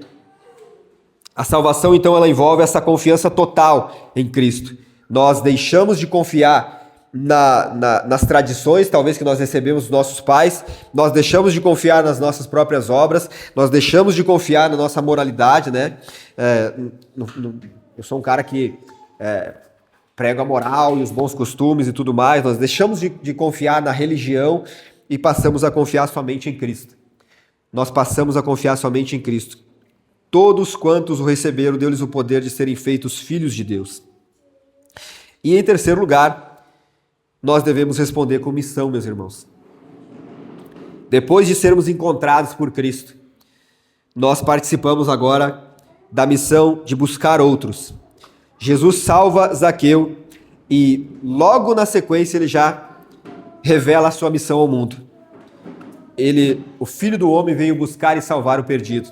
A salvação, então, ela envolve essa confiança total em Cristo. Nós deixamos de confiar nas tradições, talvez, que nós recebemos dos nossos pais, nós deixamos de confiar nas nossas próprias obras, nós deixamos de confiar na nossa moralidade, né? Eu sou um cara que prego a moral e os bons costumes e tudo mais, nós deixamos de confiar na religião e passamos a confiar somente em Cristo. Nós passamos a confiar somente em Cristo. Todos quantos o receberam, deu-lhes o poder de serem feitos filhos de Deus. E em terceiro lugar, nós devemos responder com missão, meus irmãos. Depois de sermos encontrados por Cristo, nós participamos agora da missão de buscar outros. Jesus salva Zaqueu e logo na sequência ele já revela a sua missão ao mundo. O Filho do Homem veio buscar e salvar o perdido.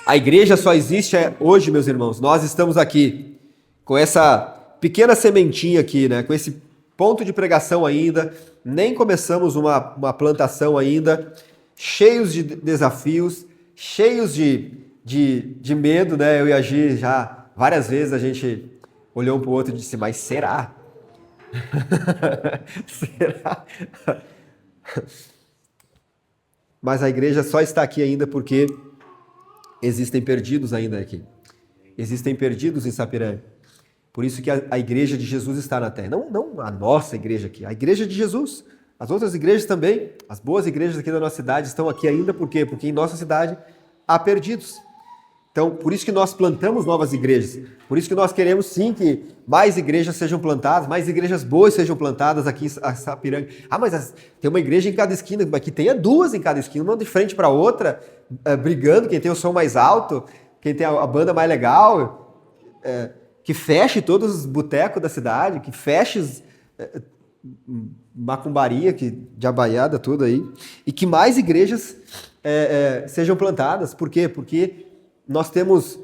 A igreja só existe hoje, meus irmãos. Nós estamos aqui com essa pequena sementinha aqui, né? Com esse ponto de pregação ainda, nem começamos uma plantação ainda, cheios de desafios, cheios de medo, né? Eu e a Gi já várias vezes a gente olhou um para o outro e disse, mas será? Será? Mas a igreja só está aqui ainda porque existem perdidos ainda aqui. Existem perdidos em Sapiranga. Por isso que a igreja de Jesus está na terra. Não a nossa igreja aqui, a igreja de Jesus. As outras igrejas também, as boas igrejas aqui da nossa cidade estão aqui ainda. Por quê? Porque em nossa cidade há perdidos. Então, por isso que nós plantamos novas igrejas. Por isso que nós queremos sim que mais igrejas sejam plantadas, mais igrejas boas sejam plantadas aqui em Sapiranga. Ah, mas tem uma igreja em cada esquina, mas que tenha duas em cada esquina, uma de frente para a outra, brigando, quem tem o som mais alto, quem tem a banda mais legal, que feche todos os botecos da cidade, que feche macumbaria, diabaiada, tudo aí, e que mais igrejas sejam plantadas. Por quê? Porque nós temos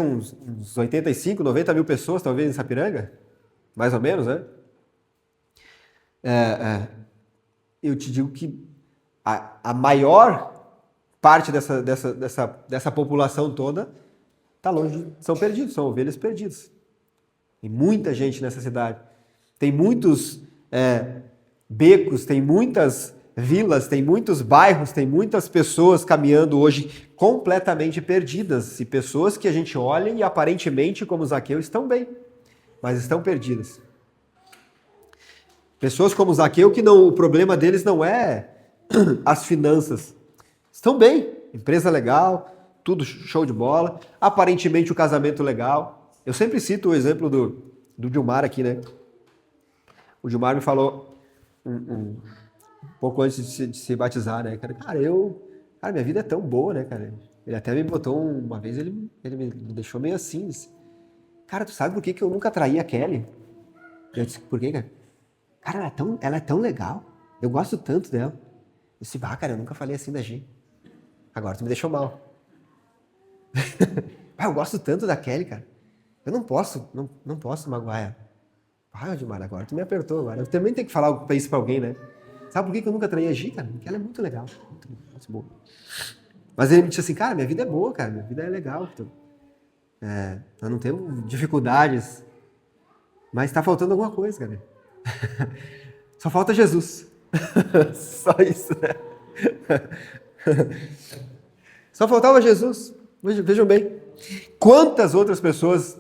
uns 85, 90 mil pessoas, talvez, em Sapiranga, mais ou menos, né? Eu te digo que a maior parte dessa população toda está longe, são perdidos, são ovelhas perdidas. Tem muita gente nessa cidade. Tem muitos becos, tem muitas vilas, tem muitos bairros, tem muitas pessoas caminhando hoje completamente perdidas. E pessoas que a gente olha e aparentemente, como Zaqueu, estão bem, mas estão perdidas. Pessoas como Zaqueu que o problema deles não é as finanças. Estão bem, empresa legal, tudo show de bola, aparentemente o casamento legal. Eu sempre cito o exemplo do Gilmar aqui, né? O Gilmar me falou um pouco antes de se batizar, né? Cara, minha vida é tão boa, né, cara? Ele até me botou uma vez, ele me deixou meio assim, disse, cara, tu sabe por que eu nunca traí a Kelly? Eu disse, por quê, cara? Cara, ela é tão legal, eu gosto tanto dela. Eu disse, cara, eu nunca falei assim da gente. agora tu me deixou mal. Eu gosto tanto da Kelly, cara. Eu não posso magoar ela. Odmar, agora tu me apertou agora. Eu também tenho que falar isso pra alguém, né? Sabe por que eu nunca traí a Gi, cara? Porque ela é muito legal. Muito boa. Mas ele me disse assim, cara, minha vida é boa, cara. Minha vida é legal. Nós não temos dificuldades. Mas tá faltando alguma coisa, cara. Só falta Jesus. Só isso, né? Só faltava Jesus. Vejam bem. Quantas outras pessoas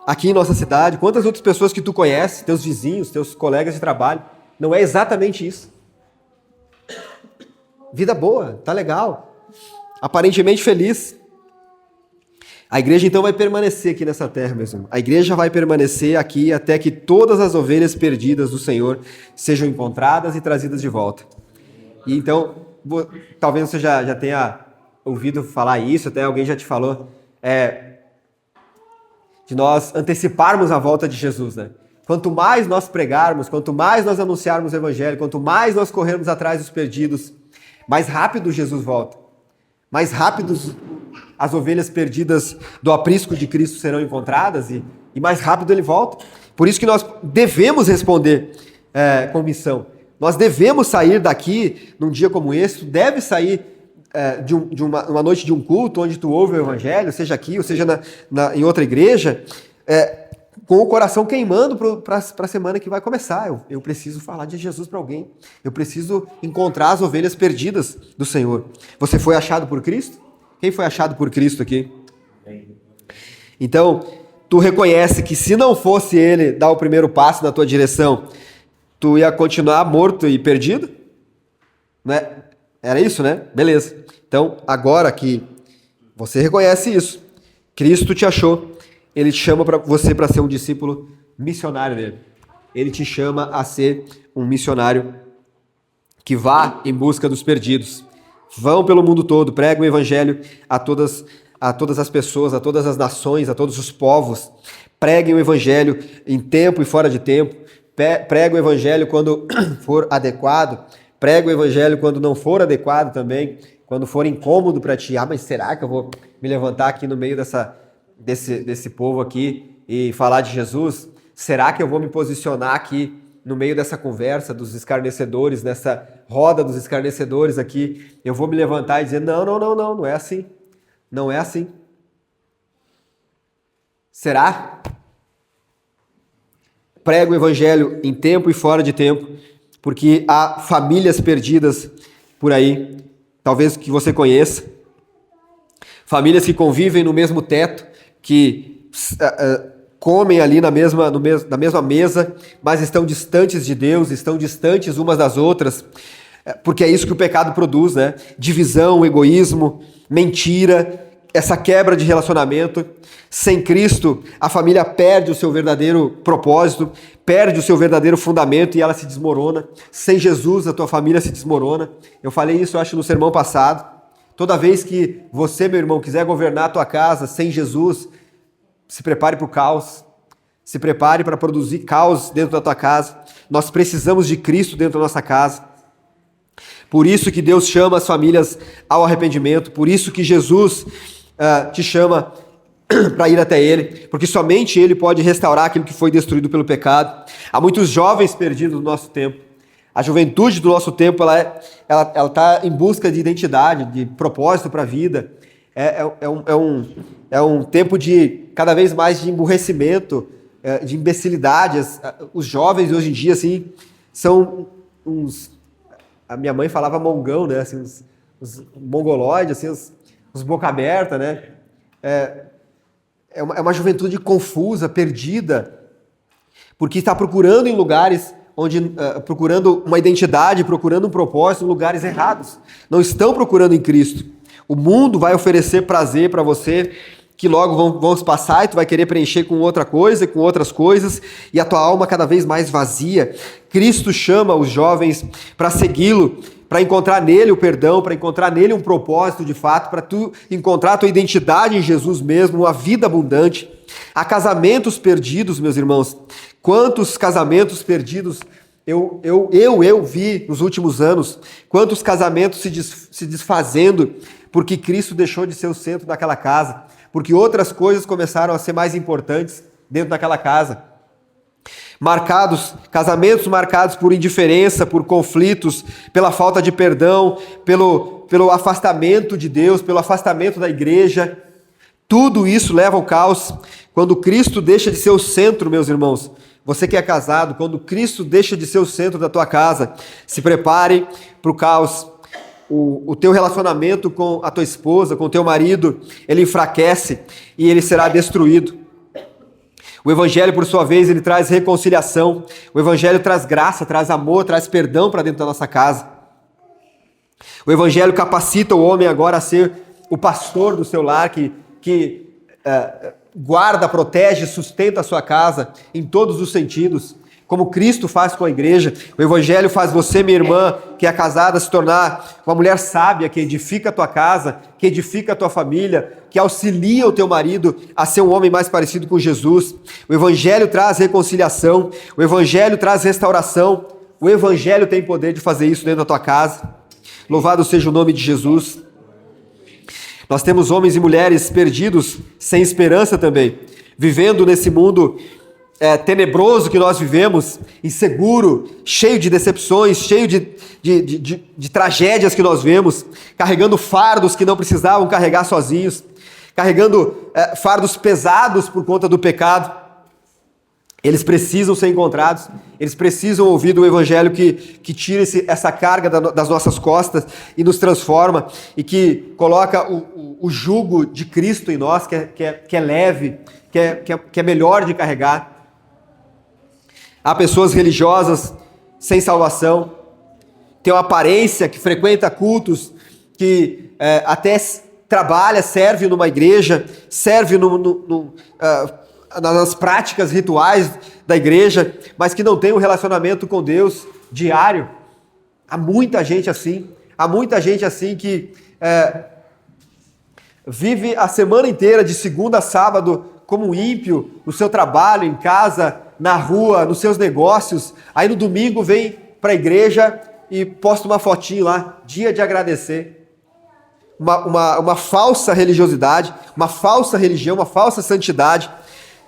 aqui em nossa cidade, quantas outras pessoas que tu conhece, teus vizinhos, teus colegas de trabalho, não é exatamente isso. Vida boa, tá legal. Aparentemente feliz. A igreja então vai permanecer aqui nessa terra, meus irmãos. A igreja vai permanecer aqui até que todas as ovelhas perdidas do Senhor sejam encontradas e trazidas de volta. E então, talvez você já tenha ouvido falar isso, até alguém já te falou, de nós anteciparmos a volta de Jesus, né? Quanto mais nós pregarmos, quanto mais nós anunciarmos o evangelho, quanto mais nós corrermos atrás dos perdidos, mais rápido Jesus volta. Mais rápido as ovelhas perdidas do aprisco de Cristo serão encontradas e mais rápido ele volta. Por isso que nós devemos responder com missão. Nós devemos sair daqui num dia como esse, deve sair de uma noite de um culto onde tu ouve o evangelho, seja aqui ou seja em outra igreja, com o coração queimando para a semana que vai começar. Eu preciso falar de Jesus para alguém. Eu preciso encontrar as ovelhas perdidas do Senhor. Você foi achado por Cristo? Quem foi achado por Cristo aqui? Então, tu reconhece que se não fosse Ele dar o primeiro passo na tua direção, tu ia continuar morto e perdido? Né? Era isso, né? Beleza. Então, agora que você reconhece isso, Cristo te achou, Ele te chama para você para ser um discípulo missionário dele. Ele te chama a ser um missionário que vá em busca dos perdidos. Vão pelo mundo todo, pregam o evangelho a todas as pessoas, a todas as nações, a todos os povos. Preguem o evangelho em tempo e fora de tempo. Preguem o evangelho quando for adequado. Preguem o evangelho quando não for adequado também. Quando for incômodo para ti. Mas será que eu vou me levantar aqui no meio desse povo aqui e falar de Jesus? Será que eu vou me posicionar aqui no meio dessa conversa dos escarnecedores, nessa roda dos escarnecedores aqui? Eu vou me levantar e dizer, não é assim. Não é assim. Será? Prego o evangelho em tempo e fora de tempo, porque há famílias perdidas por aí, talvez que você conheça, famílias que convivem no mesmo teto, que comem ali na mesma mesa, mas estão distantes de Deus, estão distantes umas das outras, porque é isso que o pecado produz, né? Divisão, egoísmo, mentira, essa quebra de relacionamento. Sem Cristo, a família perde o seu verdadeiro propósito, perde o seu verdadeiro fundamento e ela se desmorona. Sem Jesus, a tua família se desmorona. Eu falei isso, eu acho, no sermão passado. Toda vez que você, meu irmão, quiser governar a tua casa sem Jesus, se prepare para o caos. Se prepare para produzir caos dentro da tua casa. Nós precisamos de Cristo dentro da nossa casa. Por isso que Deus chama as famílias ao arrependimento. Por isso que Jesus te chama para ir até Ele. Porque somente Ele pode restaurar aquilo que foi destruído pelo pecado. Há muitos jovens perdidos no nosso tempo. A juventude do nosso tempo, ela está em busca de identidade, de propósito para a vida. É um tempo de cada vez mais de emburrecimento, de imbecilidade. Os jovens hoje em dia, assim, são uns... A minha mãe falava mongão, né? Assim, os mongoloides, assim, os boca aberta, né? É uma juventude confusa, perdida, porque está procurando em lugares procurando uma identidade, procurando um propósito em lugares errados. Não estão procurando em Cristo. O mundo vai oferecer prazer para você, que logo vão se passar e tu vai querer preencher com outra coisa, com outras coisas, e a tua alma cada vez mais vazia. Cristo chama os jovens para segui-lo, para encontrar nele o perdão, para encontrar nele um propósito de fato, para tu encontrar a tua identidade em Jesus mesmo, uma vida abundante. Há casamentos perdidos, meus irmãos. Quantos casamentos perdidos Eu vi nos últimos anos quantos casamentos se desfazendo porque Cristo deixou de ser o centro daquela casa, porque outras coisas começaram a ser mais importantes dentro daquela casa. Casamentos marcados por indiferença, por conflitos, pela falta de perdão, pelo afastamento de Deus, pelo afastamento da igreja. Tudo isso leva ao caos. Quando Cristo deixa de ser o centro, meus irmãos, você que é casado, quando Cristo deixa de ser o centro da tua casa, se prepare para o caos. O teu relacionamento com a tua esposa, com o teu marido, ele enfraquece e ele será destruído. O Evangelho, por sua vez, ele traz reconciliação. O Evangelho traz graça, traz amor, traz perdão para dentro da nossa casa. O Evangelho capacita o homem agora a ser o pastor do seu lar, que guarda, protege, sustenta a sua casa em todos os sentidos, como Cristo faz com a igreja. O Evangelho faz você, minha irmã, que é casada, se tornar uma mulher sábia, que edifica a tua casa, que edifica a tua família, que auxilia o teu marido a ser um homem mais parecido com Jesus. O Evangelho traz reconciliação, o Evangelho traz restauração, o Evangelho tem poder de fazer isso dentro da tua casa. Louvado seja o nome de Jesus. Nós temos homens e mulheres perdidos, sem esperança também, vivendo nesse mundo tenebroso que nós vivemos, inseguro, cheio de decepções, cheio de tragédias que nós vemos, carregando fardos que não precisavam carregar sozinhos, carregando fardos pesados por conta do pecado. Eles precisam ser encontrados, eles precisam ouvir do Evangelho que tira essa carga das nossas costas e nos transforma, e que coloca o jugo de Cristo em nós, que é leve, que é melhor de carregar. Há pessoas religiosas sem salvação, tem uma aparência, que frequenta cultos, que até trabalha, serve numa igreja, serve nas práticas rituais da igreja, mas que não tem um relacionamento com Deus diário. Há muita gente assim que vive a semana inteira, de segunda a sábado, como um ímpio, no seu trabalho, em casa, na rua, nos seus negócios. Aí no domingo vem para a igreja e posta uma fotinho lá, dia de agradecer. Uma falsa religiosidade, uma falsa religião, uma falsa santidade.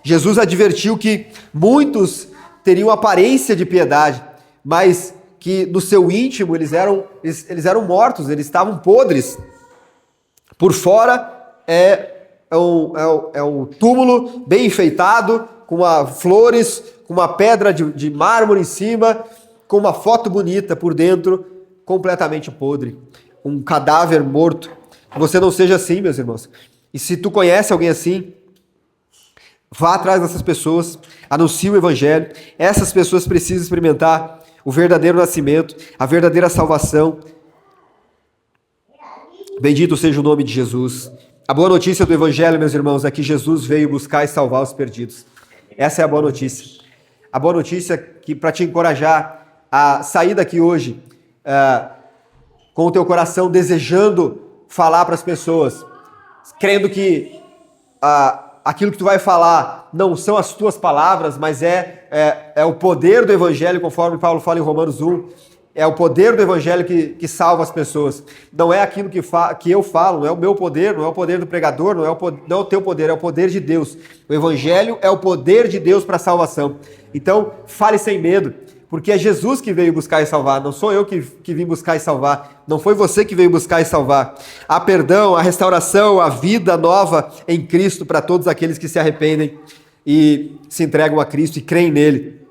Jesus advertiu que muitos teriam aparência de piedade, mas que no seu íntimo eles eram mortos, eles estavam podres. Por fora é um túmulo bem enfeitado, com flores, com uma pedra de mármore em cima, com uma foto bonita, por dentro completamente podre, um cadáver morto. Que você não seja assim, meus irmãos. E se tu conhece alguém assim, vá atrás dessas pessoas, anuncie o Evangelho. Essas pessoas precisam experimentar o verdadeiro nascimento, a verdadeira salvação. Bendito seja o nome de Jesus. A boa notícia do Evangelho, meus irmãos, é que Jesus veio buscar e salvar os perdidos. Essa é a boa notícia. A boa notícia para te encorajar a sair daqui hoje com o teu coração desejando falar para as pessoas, crendo que aquilo que tu vai falar não são as tuas palavras, mas é o poder do Evangelho, conforme Paulo fala em Romanos 1. É o poder do Evangelho que salva as pessoas. Não é aquilo que eu falo, não é o meu poder, não é o poder do pregador, não é o teu poder, é o poder de Deus. O Evangelho é o poder de Deus para a salvação. Então, fale sem medo, porque é Jesus que veio buscar e salvar, não sou eu que vim buscar e salvar, não foi você que veio buscar e salvar. Há perdão, há restauração, há vida nova em Cristo para todos aqueles que se arrependem e se entregam a Cristo e creem nele.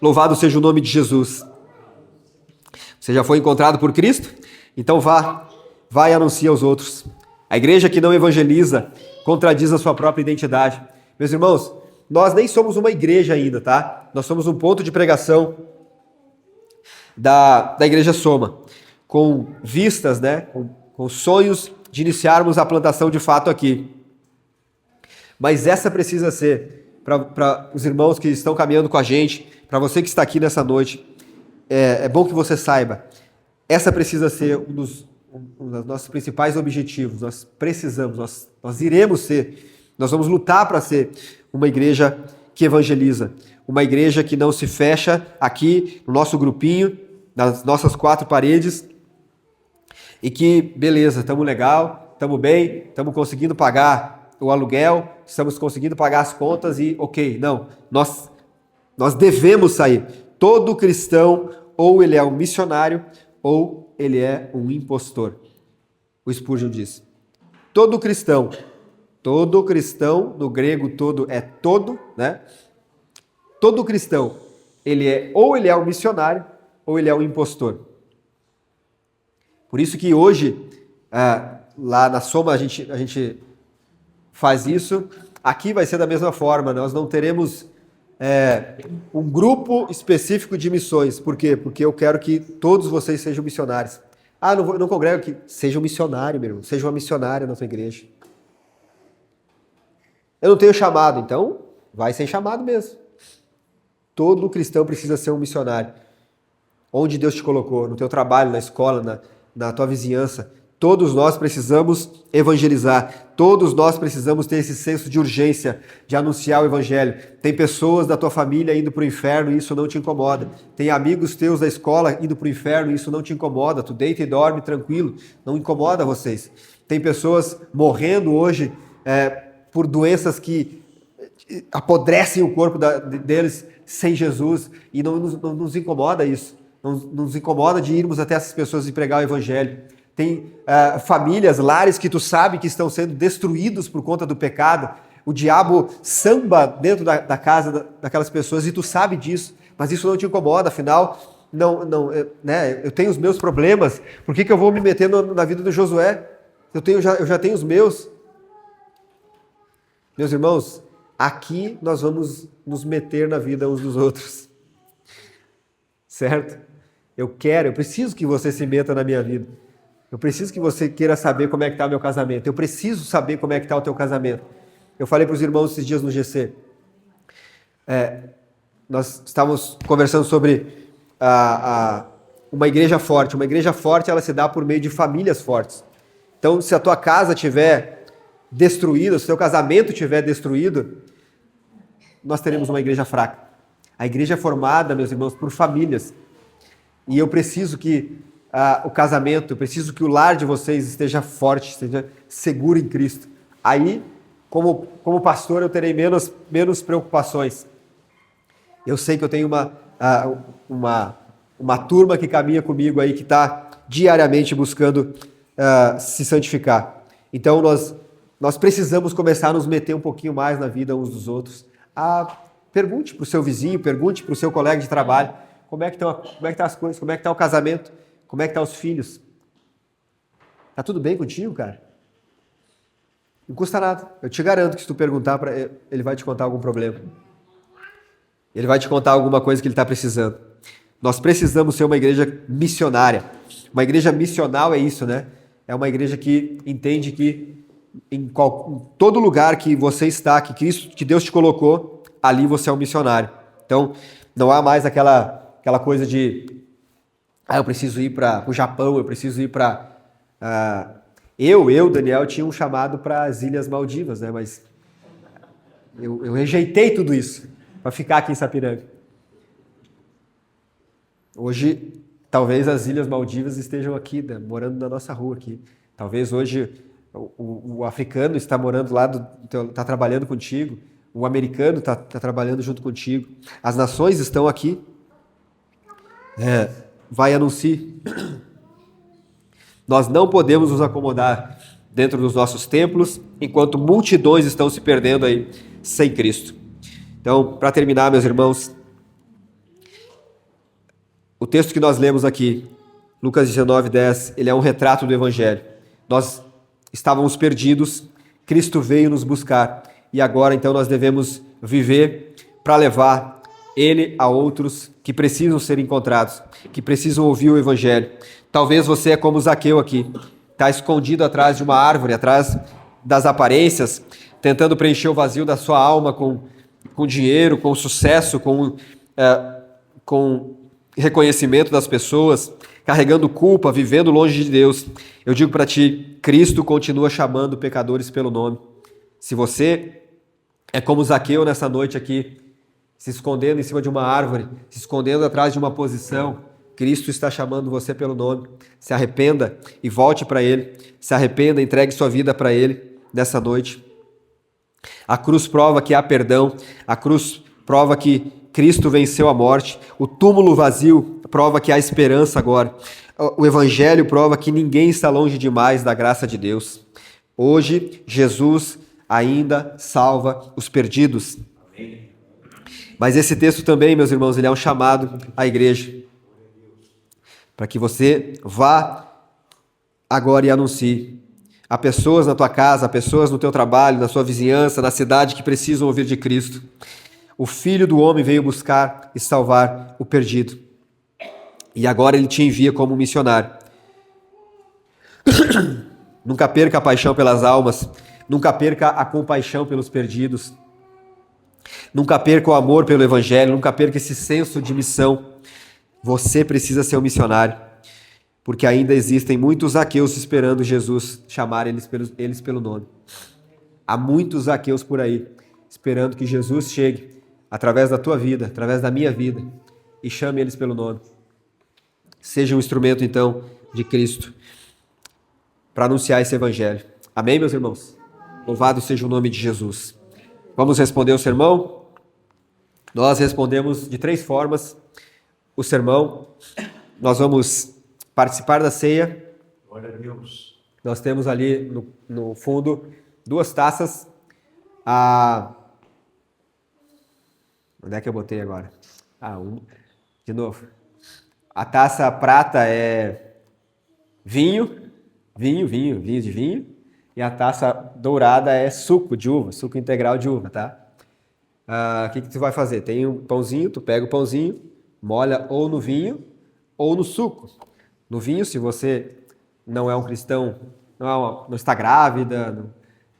Louvado seja o nome de Jesus. Você já foi encontrado por Cristo? Então vá e anuncie aos outros. A igreja que não evangeliza contradiz a sua própria identidade. Meus irmãos, nós nem somos uma igreja ainda, tá? Nós somos um ponto de pregação da Igreja Soma, com vistas, né? Com sonhos de iniciarmos a plantação de fato aqui. Mas essa precisa ser, para os irmãos que estão caminhando com a gente, para você que está aqui nessa noite, é bom que você saiba, essa precisa ser um dos nossos principais objetivos. Nós precisamos, nós iremos ser, nós vamos lutar para ser uma igreja que evangeliza, uma igreja que não se fecha aqui no nosso grupinho, nas nossas 4 paredes, e que, beleza, estamos legal, estamos bem, estamos conseguindo pagar o aluguel, estamos conseguindo pagar as contas e ok, não, nós devemos sair. Todo cristão, ou ele é um missionário, ou ele é um impostor. O Spurgeon diz. Todo cristão, no grego todo é todo, né? Todo cristão, ou ele é um missionário, ou ele é um impostor. Por isso que hoje, lá na Soma, a gente faz isso. Aqui vai ser da mesma forma. Nós não teremos um grupo específico de missões. Por quê? Porque eu quero que todos vocês sejam missionários. Não congrego que seja um missionário, meu irmão. Seja uma missionária na sua igreja. Eu não tenho chamado, então vai sem chamado mesmo. Todo cristão precisa ser um missionário. Onde Deus te colocou, no teu trabalho, na escola, na tua vizinhança. Todos nós precisamos evangelizar. Todos nós precisamos ter esse senso de urgência, de anunciar o evangelho. Tem pessoas da tua família indo para o inferno e isso não te incomoda. Tem amigos teus da escola indo para o inferno e isso não te incomoda. Tu deita e dorme tranquilo, não incomoda vocês. Tem pessoas morrendo hoje por doenças que apodrecem o corpo deles sem Jesus e não nos incomoda isso. Não nos incomoda de irmos até essas pessoas e pregar o evangelho. Tem famílias, lares que tu sabe que estão sendo destruídos por conta do pecado. O diabo samba dentro da casa daquelas pessoas e tu sabe disso, mas isso não te incomoda, afinal, eu tenho os meus problemas, por que eu vou me meter na vida do Josué? Eu já tenho os meus. Meus irmãos, aqui nós vamos nos meter na vida uns dos outros. Certo? Eu preciso que você se meta na minha vida. Eu preciso que você queira saber como é que está o meu casamento. Eu preciso saber como é que está o teu casamento. Eu falei para os irmãos esses dias no GC. Nós estávamos conversando sobre uma igreja forte. Uma igreja forte, ela se dá por meio de famílias fortes. Então, se a tua casa estiver destruída, se o teu casamento estiver destruído, nós teremos uma igreja fraca. A igreja é formada, meus irmãos, por famílias. E eu preciso que o casamento, eu preciso que o lar de vocês esteja forte, esteja seguro em Cristo. Aí, como pastor, eu terei menos preocupações. Eu sei que eu tenho uma turma que caminha comigo aí, que está diariamente buscando se santificar. Então, nós precisamos começar a nos meter um pouquinho mais na vida uns dos outros. Pergunte para o seu vizinho, pergunte para o seu colega de trabalho, como é que estão as coisas, como é que está o casamento, como é que estão os filhos. Tá tudo bem contigo, cara? Não custa nada. Eu te garanto que se tu perguntar para ele, ele vai te contar algum problema. Ele vai te contar alguma coisa que ele está precisando. Nós precisamos ser uma igreja missionária. Uma igreja missional é isso, né? É uma igreja que entende que em todo lugar que você está, que Deus te colocou, ali você é um missionário. Então, não há mais aquela coisa de eu preciso ir para o Japão, eu preciso ir para... Daniel, tinha um chamado para as Ilhas Maldivas, né? Mas eu rejeitei tudo isso para ficar aqui em Sapiranga. Hoje, talvez as Ilhas Maldivas estejam aqui, né? Morando na nossa rua aqui. Talvez hoje o africano está morando lá, está trabalhando contigo. O americano está trabalhando junto contigo. As nações estão aqui. Vai anuncie. Nós não podemos nos acomodar dentro dos nossos templos, enquanto multidões estão se perdendo aí sem Cristo. Então, para terminar, meus irmãos, o texto que nós lemos aqui, Lucas 19:10, ele é um retrato do Evangelho. Nós estávamos perdidos, Cristo veio nos buscar, e agora então nós devemos viver para levar Ele a outros que precisam ser encontrados, que precisam ouvir o Evangelho. Talvez você é como Zaqueu aqui, está escondido atrás de uma árvore, atrás das aparências, tentando preencher o vazio da sua alma com dinheiro, com sucesso, com reconhecimento das pessoas, carregando culpa, vivendo longe de Deus. Eu digo para ti, Cristo continua chamando pecadores pelo nome. Se você é como Zaqueu nessa noite aqui, se escondendo em cima de uma árvore, se escondendo atrás de uma posição, Cristo está chamando você pelo nome. Se arrependa e volte para Ele. Se arrependa, entregue sua vida para Ele nessa noite. A cruz prova que há perdão. A cruz prova que Cristo venceu a morte. O túmulo vazio prova que há esperança agora. O Evangelho prova que ninguém está longe demais da graça de Deus. Hoje, Jesus ainda salva os perdidos. Amém. Mas esse texto também, meus irmãos, ele é um chamado à igreja. Para que você vá agora e anuncie. Há pessoas na tua casa, há pessoas no teu trabalho, na sua vizinhança, na cidade que precisam ouvir de Cristo. O Filho do Homem veio buscar e salvar o perdido. E agora Ele te envia como missionário. Nunca perca a paixão pelas almas. Nunca perca a compaixão pelos perdidos. Nunca perca o amor pelo Evangelho. Nunca perca esse senso de missão. Você precisa ser um missionário. Porque ainda existem muitos Zaqueus esperando Jesus chamar eles pelo nome. Há muitos Zaqueus por aí esperando que Jesus chegue através da tua vida, através da minha vida, e chame eles pelo nome. Seja um instrumento, então, de Cristo para anunciar esse Evangelho. Amém, meus irmãos? Louvado seja o nome de Jesus. Vamos responder o sermão? Nós respondemos de 3 formas o sermão. Nós vamos participar da ceia. Glória a Deus. Nós temos ali no fundo 2 taças. Onde é que eu botei agora? De novo. A taça prata é vinho de vinho. E a taça dourada é suco de uva, suco integral de uva, tá? O que tu vai fazer? Tem um pãozinho, tu pega o pãozinho, molha ou no vinho ou no suco. No vinho, se você não é um cristão, não está grávida,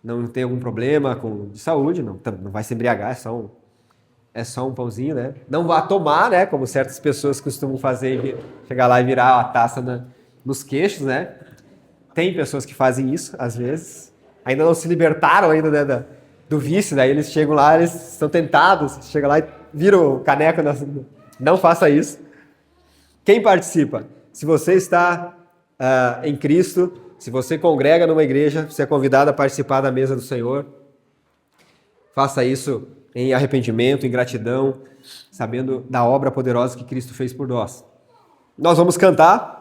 não tem algum problema de saúde, não vai se embriagar, é só um pãozinho, né? Não vá tomar, né? Como certas pessoas costumam fazer, chegar lá e virar a taça nos queixos, né? Tem pessoas que fazem isso, às vezes. Ainda não se libertaram ainda, né, do vício, daí eles chegam lá, eles estão tentados, chegam lá e viram o caneco. Não faça isso. Quem participa? Se você está em Cristo, se você congrega numa igreja, você é convidado a participar da mesa do Senhor. Faça isso em arrependimento, em gratidão, sabendo da obra poderosa que Cristo fez por nós. Nós vamos cantar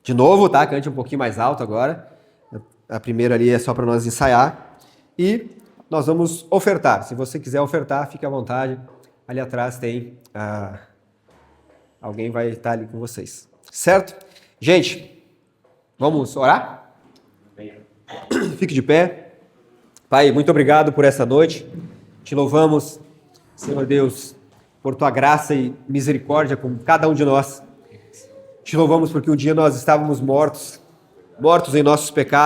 de novo, tá? Cante um pouquinho mais alto agora. A primeira ali é só para nós ensaiar. E nós vamos ofertar. Se você quiser ofertar, fique à vontade. Ali atrás tem... alguém vai estar ali com vocês. Certo? Gente, vamos orar? Fique de pé. Pai, muito obrigado por essa noite. Te louvamos, Senhor Deus, por Tua graça e misericórdia com cada um de nós. Te louvamos porque um dia nós estávamos mortos em nossos pecados.